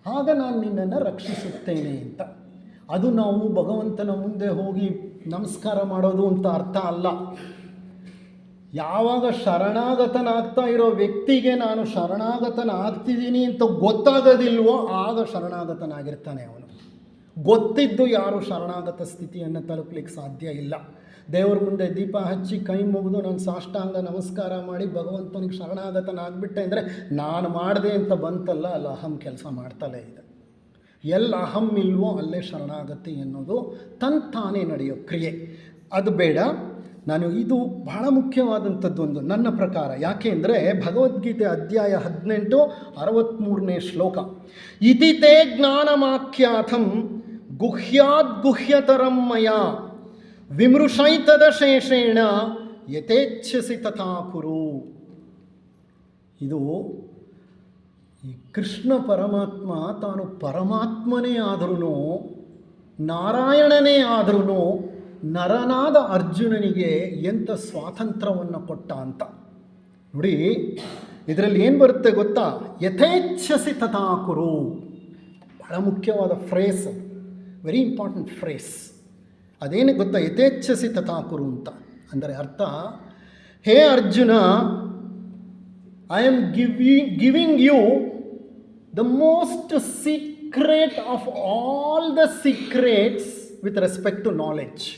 ಆಗ ನಾನು ನಿನ್ನನ್ನು ರಕ್ಷಿಸುತ್ತೇನೆ ಅಂತ. ಅದು ನಾವು ಭಗವಂತನ ಮುಂದೆ ಹೋಗಿ ನಮಸ್ಕಾರ ಮಾಡೋದು ಅಂತ ಅರ್ಥ ಅಲ್ಲ. ಯಾವಾಗ ಶರಣಾಗತನಾಗ್ತಾ ಇರೋ ವ್ಯಕ್ತಿಗೆ ನಾನು ಶರಣಾಗತನಾಗ್ತಿದ್ದೀನಿ ಅಂತ ಗೊತ್ತಾಗೋದಿಲ್ವೋ ಆಗ ಶರಣಾಗತನಾಗಿರ್ತಾನೆ ಅವನು. ಗೊತ್ತಿದ್ದು ಯಾರು ಶರಣಾಗತ ಸ್ಥಿತಿಯನ್ನು ತಲುಪಲಿಕ್ಕೆ ಸಾಧ್ಯ ಇಲ್ಲ. ದೇವ್ರ ಮುಂದೆ ದೀಪ ಹಚ್ಚಿ ಕೈ ಮುಗಿದು ನಾನು ಸಾಷ್ಟಾಂಗ ನಮಸ್ಕಾರ ಮಾಡಿ ಭಗವಂತನಿಗೆ ಶರಣಾಗತನಾಗ್ಬಿಟ್ಟೆ ಅಂದರೆ ನಾನು ಮಾಡಿದೆ ಅಂತ ಬಂತಲ್ಲ, ಅಲ್ಲಿ ಅಹಂ ಕೆಲಸ ಮಾಡ್ತಲೇ ಇದೆ. ಎಲ್ಲ ಅಹಂ ಇಲ್ವೋ ಅಲ್ಲೇ ಶರಣಾಗತಿ ಎನ್ನುವುದು ತಂತಾನೇ ನಡೆಯೋ ಕ್ರಿಯೆ. ಅದು ಬೇಡ. ನಾನು ಇದು ಬಹಳ ಮುಖ್ಯವಾದಂಥದ್ದೊಂದು ನನ್ನ ಪ್ರಕಾರ. ಯಾಕೆ ಅಂದರೆ ಭಗವದ್ಗೀತೆ ಅಧ್ಯಾಯ 18 63ನೇ ಶ್ಲೋಕ. ಇತಿ ತೇ ಜ್ಞಾನಮಾಖ್ಯಾತಂ ಗುಹ್ಯಾದ್ ಗುಹ್ಯತರಂ ಮಯಾ ವಿಮೃಶೈತದ ಶೇಷೇಣ ಯಥೇಚ್ಛಸಿ ತಥಾ ಕುರು. ಇದು ಈ ಕೃಷ್ಣ ಪರಮಾತ್ಮ ತಾನು ಪರಮಾತ್ಮನೇ ಆದ್ರೂ ನಾರಾಯಣನೇ ಆದ್ರೂ ನರನಾದ ಅರ್ಜುನನಿಗೆ ಎಂಥ ಸ್ವಾತಂತ್ರ್ಯವನ್ನು ಕೊಟ್ಟ ಅಂತ ನೋಡಿ. ಇದರಲ್ಲಿ ಏನು ಬರುತ್ತೆ ಗೊತ್ತಾ? ಯಥೇಚ್ಛಸಿ ತಥಾ ಕುರು. ಬಹಳ ಮುಖ್ಯವಾದ ಫ್ರೇಸ್, ವೆರಿ ಇಂಪಾರ್ಟೆಂಟ್ ಫ್ರೇಸ್. ಅದೇನು ಗೊತ್ತಾ? ಯಥೇಚ್ಛಸಿ ತಥಾ ಕುರು ಅಂತ ಅಂದರೆ ಅರ್ಥ, ಹೇ Arjuna, I am giving you the most secret of all the secrets with respect to knowledge.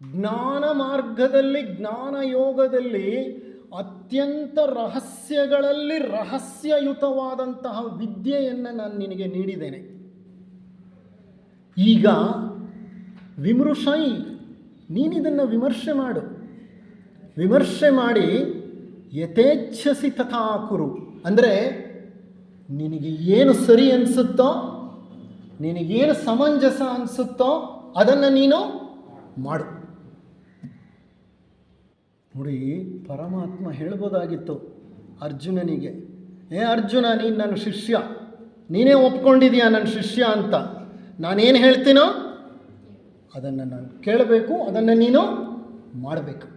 ಜ್ಞಾನ ಮಾರ್ಗದಲ್ಲಿ, ಜ್ಞಾನ ಯೋಗದಲ್ಲಿ ಅತ್ಯಂತ ರಹಸ್ಯಗಳಲ್ಲಿ ರಹಸ್ಯಯುತವಾದಂತಹ ವಿದ್ಯೆಯನ್ನು ನಾನು ನಿನಗೆ ನೀಡಿದ್ದೇನೆ. ಈಗ ವಿಮೃಶೈ, ನೀನಿದನ್ನು ವಿಮರ್ಶೆ ಮಾಡು. ವಿಮರ್ಶೆ ಮಾಡಿ ಯಥೇಚ್ಛಸಿ ತಥಾ ಕುರು ಅಂದರೆ ನಿನಗೆ ಏನು ಸರಿ ಅನಿಸುತ್ತೋ, ನಿನಗೇನು ಸಮಂಜಸ ಅನಿಸುತ್ತೋ ಅದನ್ನು ನೀನು ಮಾಡು. ನೋಡಿ, ಪರಮಾತ್ಮ ಹೇಳ್ಬೋದಾಗಿತ್ತು ಅರ್ಜುನನಿಗೆ, ಏ ಅರ್ಜುನ, ನೀನು ನನ್ನ ಶಿಷ್ಯ, ನೀನೇ ಒಪ್ಕೊಂಡಿದೀಯ ನನ್ನ ಶಿಷ್ಯ ಅಂತ. ನಾನೇನು ಹೇಳ್ತೀನೋ ಅದನ್ನು ನಾನು ಕೇಳಬೇಕು, ಅದನ್ನು ನೀನು ಮಾಡಬೇಕು.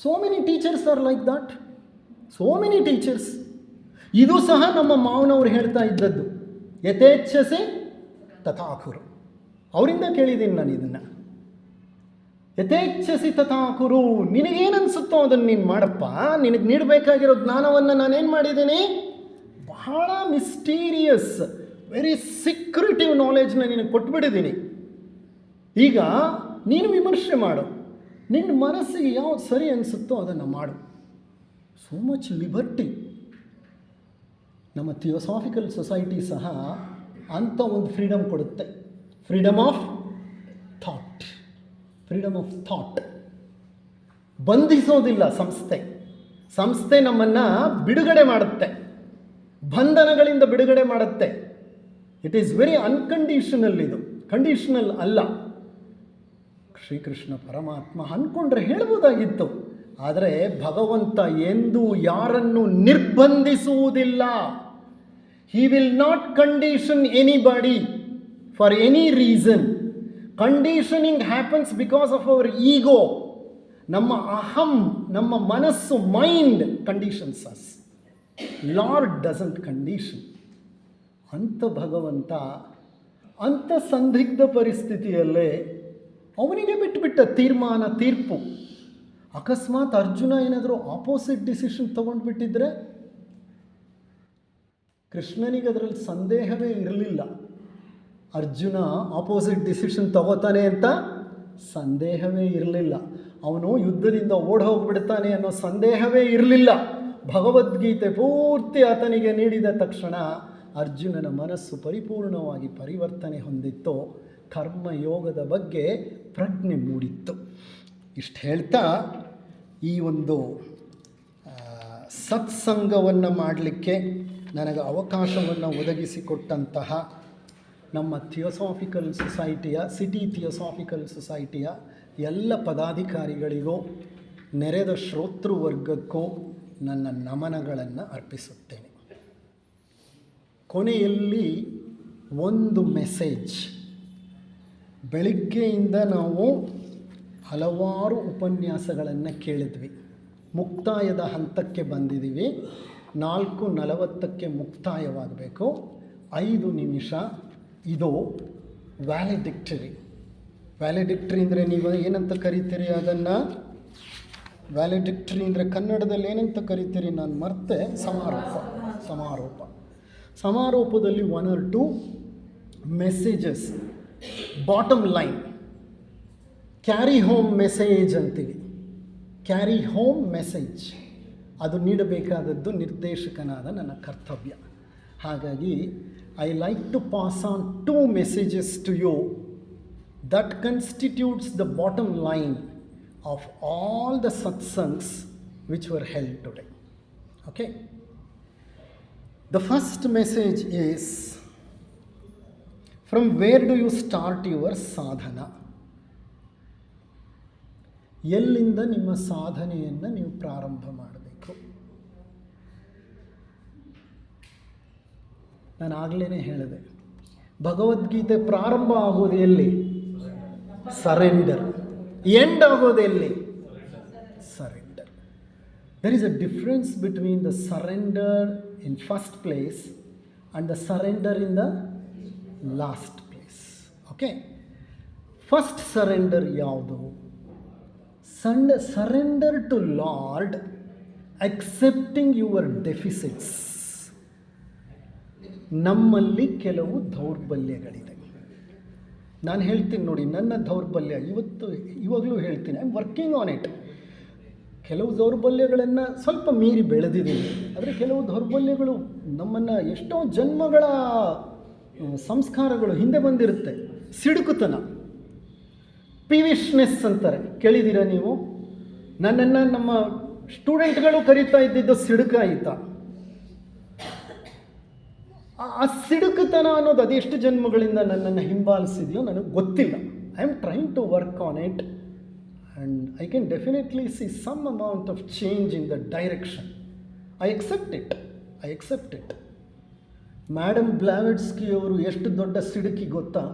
So many teachers are like that, so many teachers. ಇದು ಸಹ ನಮ್ಮ ಮಾವನವ್ರು ಹೇಳ್ತಾ ಇದ್ದದ್ದು, ಯಥೇಚ್ಛಸಿ ತಥಾಕುರು. ಅವರಿಂದ ಕೇಳಿದ್ದೀನಿ ನಾನು ಇದನ್ನು. ಯಥೇಚ್ಛಸಿ ತಥಾಕುರು, ನಿನಗೇನನ್ಸುತ್ತೋ ಅದನ್ನು ನೀನು ಮಾಡಪ್ಪ. ನಿನಗೆ ನೀಡಬೇಕಾಗಿರೋ ಜ್ಞಾನವನ್ನು ನಾನೇನು ಮಾಡಿದ್ದೀನಿ? ಬಹಳ ಮಿಸ್ಟೀರಿಯಸ್, ವೆರಿ ಸೀಕ್ರೆಟಿವ್ ನಾಲೆಜ್ನ ನಿನಗೆ ಕೊಟ್ಬಿಟ್ಟಿದ್ದೀನಿ. ಈಗ ನೀನು ವಿಮರ್ಶೆ ಮಾಡು, ನಿನ್ನ ಮನಸ್ಸಿಗೆ ಯಾವುದು ಸರಿ ಅನಿಸುತ್ತೋ ಅದನ್ನು ಮಾಡು. So much liberty. ನಮ್ಮ ಥಿಯೋಸಾಫಿಕಲ್ ಸೊಸೈಟಿ ಸಹ ಅಂಥ ಒಂದು ಫ್ರೀಡಮ್ ಕೊಡುತ್ತೆ. Freedom of thought, freedom of thought. ಬಂಧಿಸೋದಿಲ್ಲ ಸಂಸ್ಥೆ ನಮ್ಮನ್ನು ಬಿಡುಗಡೆ ಮಾಡುತ್ತೆ, ಬಂಧನಗಳಿಂದ ಬಿಡುಗಡೆ ಮಾಡುತ್ತೆ. It is very unconditional. ಇದು ಕಂಡೀಷನಲ್ ಅಲ್ಲ. ಶ್ರೀಕೃಷ್ಣ ಪರಮಾತ್ಮ ಅಂದ್ಕೊಂಡ್ರೆ ಹೇಳ್ಬೋದಾಗಿತ್ತು, ಆದರೆ ಭಗವಂತ ಎಂದೂ ಯಾರನ್ನು ನಿರ್ಬಂಧಿಸುವುದಿಲ್ಲ. He will not condition anybody for any reason. Conditioning happens because of our ego. ನಮ್ಮ ಅಹಂ, ನಮ್ಮ ಮನಸ್ಸು, mind conditions us. Lord doesn't condition. ಅಂಥ ಭಗವಂತ ಅಂಥ ಸಂದಿಗ್ಧ ಪರಿಸ್ಥಿತಿಯಲ್ಲೇ ಅವನಿಗೆ ಬಿಟ್ಟುಬಿಟ್ಟ ತೀರ್ಪು. ಅಕಸ್ಮಾತ್ ಅರ್ಜುನ ಏನಾದರೂ ಆಪೋಸಿಟ್ ಡಿಸಿಷನ್ ತೊಗೊಂಡ್ಬಿಟ್ಟಿದ್ರೆ ಕೃಷ್ಣನಿಗೆ ಅದರಲ್ಲಿ ಸಂದೇಹವೇ ಇರಲಿಲ್ಲ. ಅರ್ಜುನ ಆಪೋಸಿಟ್ ಡಿಸಿಷನ್ ತಗೋತಾನೆ ಅಂತ ಸಂದೇಹವೇ ಇರಲಿಲ್ಲ. ಅವನು ಯುದ್ಧದಿಂದ ಓಡಿ ಹೋಗ್ಬಿಡ್ತಾನೆ ಅನ್ನೋ ಸಂದೇಹವೇ ಇರಲಿಲ್ಲ. ಭಗವದ್ಗೀತೆ ಪೂರ್ತಿ ಆತನಿಗೆ ನೀಡಿದ ತಕ್ಷಣ ಅರ್ಜುನನ ಮನಸ್ಸು ಪರಿಪೂರ್ಣವಾಗಿ ಪರಿವರ್ತನೆ ಹೊಂದಿತ್ತು. ಕರ್ಮಯೋಗದ ಬಗ್ಗೆ ಪ್ರಜ್ಞೆ ಮೂಡಿತ್ತು. ಇಷ್ಟು ಹೇಳ್ತಾ ಈ ಒಂದು ಸತ್ಸಂಗವನ್ನು ಮಾಡಲಿಕ್ಕೆ ನನಗೆ ಅವಕಾಶವನ್ನು ಒದಗಿಸಿಕೊಟ್ಟಂತಹ ನಮ್ಮ ಥಿಯೋಸಾಫಿಕಲ್ ಸೊಸೈಟಿಯ, ಸಿಟಿ ಥಿಯೋಸಾಫಿಕಲ್ ಸೊಸೈಟಿಯ ಎಲ್ಲ ಪದಾಧಿಕಾರಿಗಳಿಗೂ ನೆರೆದ ಶ್ರೋತೃವರ್ಗಕ್ಕೂ ನನ್ನ ನಮನಗಳನ್ನು ಅರ್ಪಿಸುತ್ತೇನೆ. ಕೊನೆಯಲ್ಲಿ ಒಂದು ಮೆಸೇಜ್. ಬೆಳಿಗ್ಗೆಯಿಂದ ನಾವು ಹಲವಾರು ಉಪನ್ಯಾಸಗಳನ್ನು ಕೇಳಿದ್ವಿ. ಮುಕ್ತಾಯದ ಹಂತಕ್ಕೆ ಬಂದಿದ್ದೀವಿ. 4:40 ಮುಕ್ತಾಯವಾಗಬೇಕು. 5 ನಿಮಿಷ ಇದು ವ್ಯಾಲಿಡಿಕ್ಟರಿ. ವ್ಯಾಲಿಡಿಕ್ಟರಿ ಅಂದರೆ ನೀವು ಏನಂತ ಕರಿತೀರಿ ಅದನ್ನು? ವ್ಯಾಲಿಡಿಕ್ಟರಿ ಅಂದರೆ ಕನ್ನಡದಲ್ಲಿ ಏನಂತ ಕರಿತೀರಿ? ನಾನು ಮರ್ತೆ. ಸಮಾರೋಪದಲ್ಲಿ 1 or 2 messages, bottom line, carry home message ಅಂತೀವಿ. ಕ್ಯಾರಿ ಹೋಮ್ ಮೆಸೇಜ್ ಅದು ನೀಡಬೇಕಾದದ್ದು ನಿರ್ದೇಶಕನಾದ ನನ್ನ ಕರ್ತವ್ಯ. ಹಾಗಾಗಿ I like to pass on 2 messages to you that constitutes the bottom line of all the satsangs which were held today. Okay? The first message is, from where do you start your sadhana? ಎಲ್ಲಿಂದ ನಿಮ್ಮ ಸಾಧನೆಯನ್ನು ನೀವು ಪ್ರಾರಂಭ ಮಾಡಬೇಕು? ನಾನು ಆಗಲೇ ಹೇಳಿದೆ, ಭಗವದ್ಗೀತೆ ಪ್ರಾರಂಭ ಆಗೋದು ಎಲ್ಲಿ? ಸರೆಂಡರ್. ಎಂಡ್ ಆಗೋದು ಎಲ್ಲಿ? Surrender. There is a difference between the surrender in first place and the surrender in the last place. Okay, first surrender ಯಾವುದು? Surrender to lord, accepting your deficits. ನಮ್ಮಲ್ಲಿ ಕೆಲವು ದೌರ್ಬಲ್ಯಗಳಿದೆ. ನಾನು ಹೇಳ್ತೀನಿ ನೋಡಿ, ನನ್ನ ದೌರ್ಬಲ್ಯ ಇವಾಗಲೂ ಹೇಳ್ತೀನಿ, I am working on it. ಕೆಲವು ದೌರ್ಬಲ್ಯಗಳನ್ನು ಸ್ವಲ್ಪ ಮೀರಿ ಬೆಳೆದಿದ್ದೀನಿ, ಆದರೆ ಕೆಲವು ದೌರ್ಬಲ್ಯಗಳು ನಮ್ಮನ್ನು ಎಷ್ಟೋ ಜನ್ಮಗಳ ಸಂಸ್ಕಾರಗಳು ಹಿಂದೆ ಬಂದಿರುತ್ತೆ. ಸಿಡುಕುತನ, ಪೀವಿಶ್ನೆಸ್ ಅಂತಾರೆ, ಕೇಳಿದ್ದೀರಾ ನೀವು? ನನ್ನನ್ನು ನಮ್ಮ ಸ್ಟೂಡೆಂಟ್ಗಳು ಕರೀತಾ ಇದ್ದಿದ್ದು ಸಿಡುಕಾಯಿತ. ಆ ಸಿಡುಕುತನ ಅನ್ನೋದು ಅದೆಷ್ಟು ಜನ್ಮಗಳಿಂದ ನನ್ನನ್ನು ಹಿಂಬಾಲಿಸಿದೆಯೋ ನನಗೆ ಗೊತ್ತಿಲ್ಲ. I am trying to work on it and I can definitely see some amount of change in the direction. I except it. Madam Blavatsky ಅವರು ಎಷ್ಟು ದೊಡ್ಡ ಸಿಡುಕಿ ಗೊತ್ತಾ?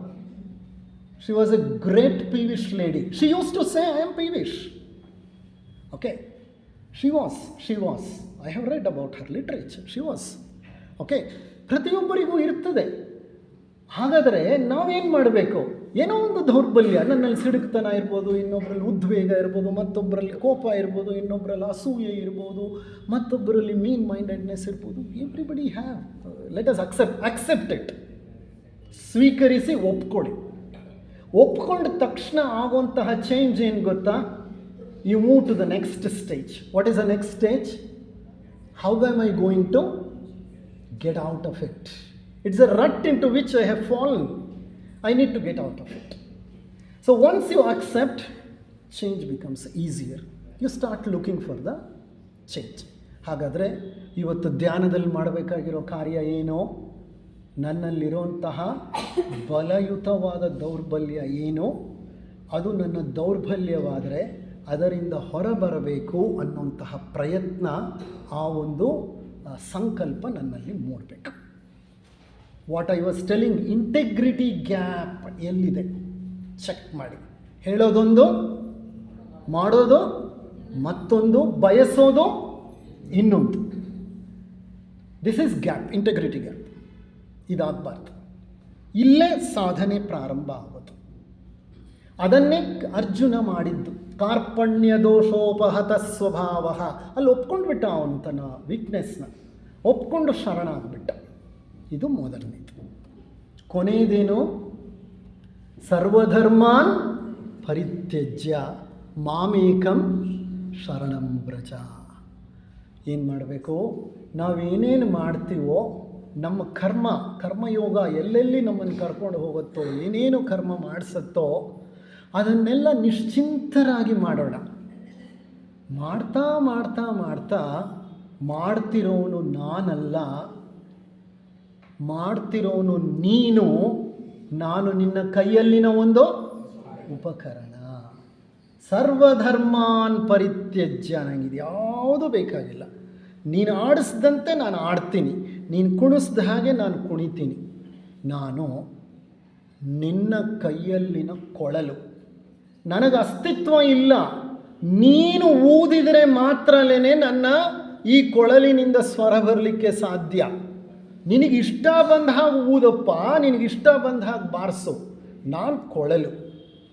She was a great peevish lady. She used to say, I am peevish. Okay. She was. I have read about her literature. She was. Okay. ಪ್ರತಿಯೊಬ್ಬರಿಗೂ ಇರ್ತದೆ. ಹಾಗಾದರೆ ನಾವೇನು ಮಾಡಬೇಕು? ಏನೋ ಒಂದು ದೌರ್ಬಲ್ಯ, ನನ್ನಲ್ಲಿ ಸಿಡುಕ್ತನ ಇರ್ಬೋದು, ಇನ್ನೊಬ್ಬರಲ್ಲಿ ಉದ್ವೇಗ ಇರ್ಬೋದು, ಮತ್ತೊಬ್ಬರಲ್ಲಿ ಕೋಪ ಇರ್ಬೋದು, ಇನ್ನೊಬ್ಬರಲ್ಲಿ ಅಸೂಯೆ ಇರ್ಬೋದು, ಮತ್ತೊಬ್ಬರಲ್ಲಿ ಮೀನ್ ಮೈಂಡೆಡ್ನೆಸ್ ಇರ್ಬೋದು. Everybody have. Let us accept it. ಸ್ವೀಕರಿಸಿ ಒಪ್ಕೊಳ್ಳಿ. ಒಪ್ಕೊಂಡ ತಕ್ಷಣ ಆಗುವಂತಹ ಚೇಂಜ್ ಏನು ಗೊತ್ತಾ? You move to the next stage. What is the next stage? How am I going to get out of it? It's a rut into which I have fallen. I need to get out of it. So once you accept, change becomes easier. You start looking for the change. ಹಾಗಾದರೆ ಇವತ್ತು ಧ್ಯಾನದಲ್ಲಿ ಮಾಡಬೇಕಾಗಿರೋ ಕಾರ್ಯ ಏನು? ನನ್ನಲ್ಲಿರುವಂತಹ ಬಲಯುತವಾದ ದೌರ್ಬಲ್ಯ ಏನು, ಅದು ನನ್ನ ದೌರ್ಬಲ್ಯವಾದರೆ ಅದರಿಂದ ಹೊರಬರಬೇಕು ಅನ್ನುವಂತಹ ಪ್ರಯತ್ನ, ಆ ಒಂದು ಸಂಕಲ್ಪ ನನ್ನಲ್ಲಿ ಮೂಡಬೇಕು. What I was telling, integrity gap ಎಲ್ಲಿದೆ ಚೆಕ್ ಮಾಡಿ. ಹೇಳೋದೊಂದು, ಮಾಡೋದು ಮತ್ತೊಂದು, ಬಯಸೋದು ಇನ್ನೊಂದು. This is gap, integrity gap. ಇದಾಗಬಾರ್ದು. ಇಲ್ಲೇ ಸಾಧನೆ ಪ್ರಾರಂಭ ಆಗೋದು. ಅದನ್ನೇ ಅರ್ಜುನ ಮಾಡಿದ್ದು. ಕಾರ್ಪಣ್ಯ ದೋಷೋಪಹತ ಸ್ವಭಾವ. ಅಲ್ಲಿ ಒಪ್ಕೊಂಡ್ಬಿಟ್ಟ ಅವನು ತನ್ನ ವೀಕ್ನೆಸ್ನ, ಒಪ್ಕೊಂಡು ಶರಣ ಆಗಿಬಿಟ್ಟ. ಇದು ಮೊದಲನೇದು. ಕೊನೆಯದೇನು? ಸರ್ವಧರ್ಮಾನ್ ಪರಿತ್ಯಜ್ಯ ಮಾಮೇಕಂ ಶರಣಂ ವ್ರಜ. ಏನು ಮಾಡಬೇಕು? ನಾವೇನೇನು ಮಾಡ್ತೀವೋ ನಮ್ಮ ಕರ್ಮಯೋಗ ಎಲ್ಲೆಲ್ಲಿ ನಮ್ಮನ್ನು ಕರ್ಕೊಂಡು ಹೋಗುತ್ತೋ, ಏನೇನು ಕರ್ಮ ಮಾಡಿಸುತ್ತೋ ಅದನ್ನೆಲ್ಲ ನಿಶ್ಚಿಂತರಾಗಿ ಮಾಡೋಣ. ಮಾಡ್ತಾ ಮಾಡ್ತಾ ಮಾಡ್ತಾ ಮಾಡ್ತಿರೋನು ನಾನಲ್ಲ, ಮಾಡ್ತಿರೋನು ನೀನು, ನಾನು ನಿನ್ನ ಕೈಯಲ್ಲಿನ ಒಂದು ಉಪಕರಣ. ಸರ್ವಧರ್ಮಾನ್ ಪರಿತ್ಯಜ್ಯ. ನನಗಿದು ಯಾವುದೂ ಬೇಕಾಗಿಲ್ಲ. ನೀನು ಆಡಿಸ್ದಂತೆ ನಾನು ಆಡ್ತೀನಿ, ನೀನು ಕುಣಿಸ್ದ ಹಾಗೆ ನಾನು ಕುಣಿತೀನಿ. ನಾನು ನಿನ್ನ ಕೈಯಲ್ಲಿನ ಕೊಳಲು. ನನಗೆ ಅಸ್ತಿತ್ವ ಇಲ್ಲ. ನೀನು ಊದಿದರೆ ಮಾತ್ರಲೇ ನನ್ನ ಈ ಕೊಳಲಿನಿಂದ ಸ್ವರ ಬರಲಿಕ್ಕೆ ಸಾಧ್ಯ. ನಿನಗಿಷ್ಟ ಬಂದ ಹಾಗೆ ಊದಪ್ಪ, ನಿನಗಿಷ್ಟ ಬಂದ ಹಾಗೆ ಬಾರಿಸು. ನಾನು ಕೊಳಲು.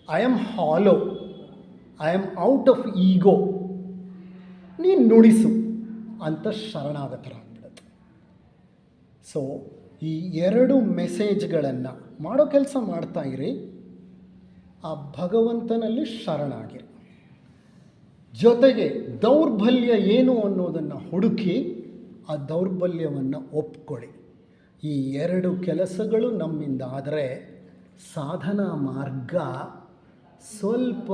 I am hollow, I am out of ego. ನೀನು ನುಡಿಸು ಅಂತ ಶರಣಾಗತರಾಗ್ಬಿಡುತ್ತೆ. ಸೊ ಈ ಎರಡು ಮೆಸೇಜ್ಗಳನ್ನು ಮಾಡೋ ಕೆಲಸ ಮಾಡ್ತಾಯಿರಿ. ಆ ಭಗವಂತನಲ್ಲಿ ಶರಣಾಗಿರಿ. ಜೊತೆಗೆ ದೌರ್ಬಲ್ಯ ಏನು ಅನ್ನೋದನ್ನು ಹುಡುಕಿ ಆ ದೌರ್ಬಲ್ಯವನ್ನು ಒಪ್ಕೊಳ್ಳಿ. ಈ ಎರಡು ಕೆಲಸಗಳು ನಮ್ಮಿಂದ ಆದರೆ ಸಾಧನಾ ಮಾರ್ಗ ಸ್ವಲ್ಪ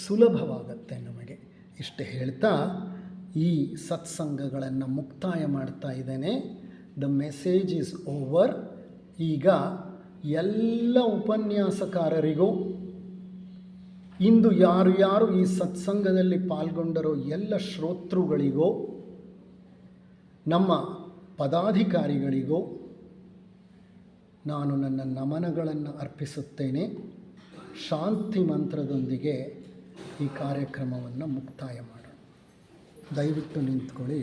ಸುಲಭವಾಗತ್ತೆ ನಮಗೆ. ಇಷ್ಟು ಹೇಳ್ತಾ ಈ ಸತ್ಸಂಗಗಳನ್ನು ಮುಕ್ತಾಯ ಮಾಡ್ತಾ ಇದ್ದೇನೆ. The message is over. ಈಗ ಎಲ್ಲ ಉಪನ್ಯಾಸಕಾರರಿಗೂ, ಇಂದು ಯಾರು ಈ ಸತ್ಸಂಗದಲ್ಲಿ ಪಾಲ್ಗೊಂಡರೋ ಎಲ್ಲ ಶ್ರೋತೃಗಳಿಗೋ, ನಮ್ಮ ಪದಾಧಿಕಾರಿಗಳಿಗೋ ನಾನು ನನ್ನ ನಮನಗಳನ್ನು ಅರ್ಪಿಸುತ್ತೇನೆ. ಶಾಂತಿ ಮಂತ್ರದೊಂದಿಗೆ ಈ ಕಾರ್ಯಕ್ರಮವನ್ನು ಮುಕ್ತಾಯ ಮಾಡೋಣ. ದಯವಿಟ್ಟು ನಿಂತ್ಕೊಳ್ಳಿ.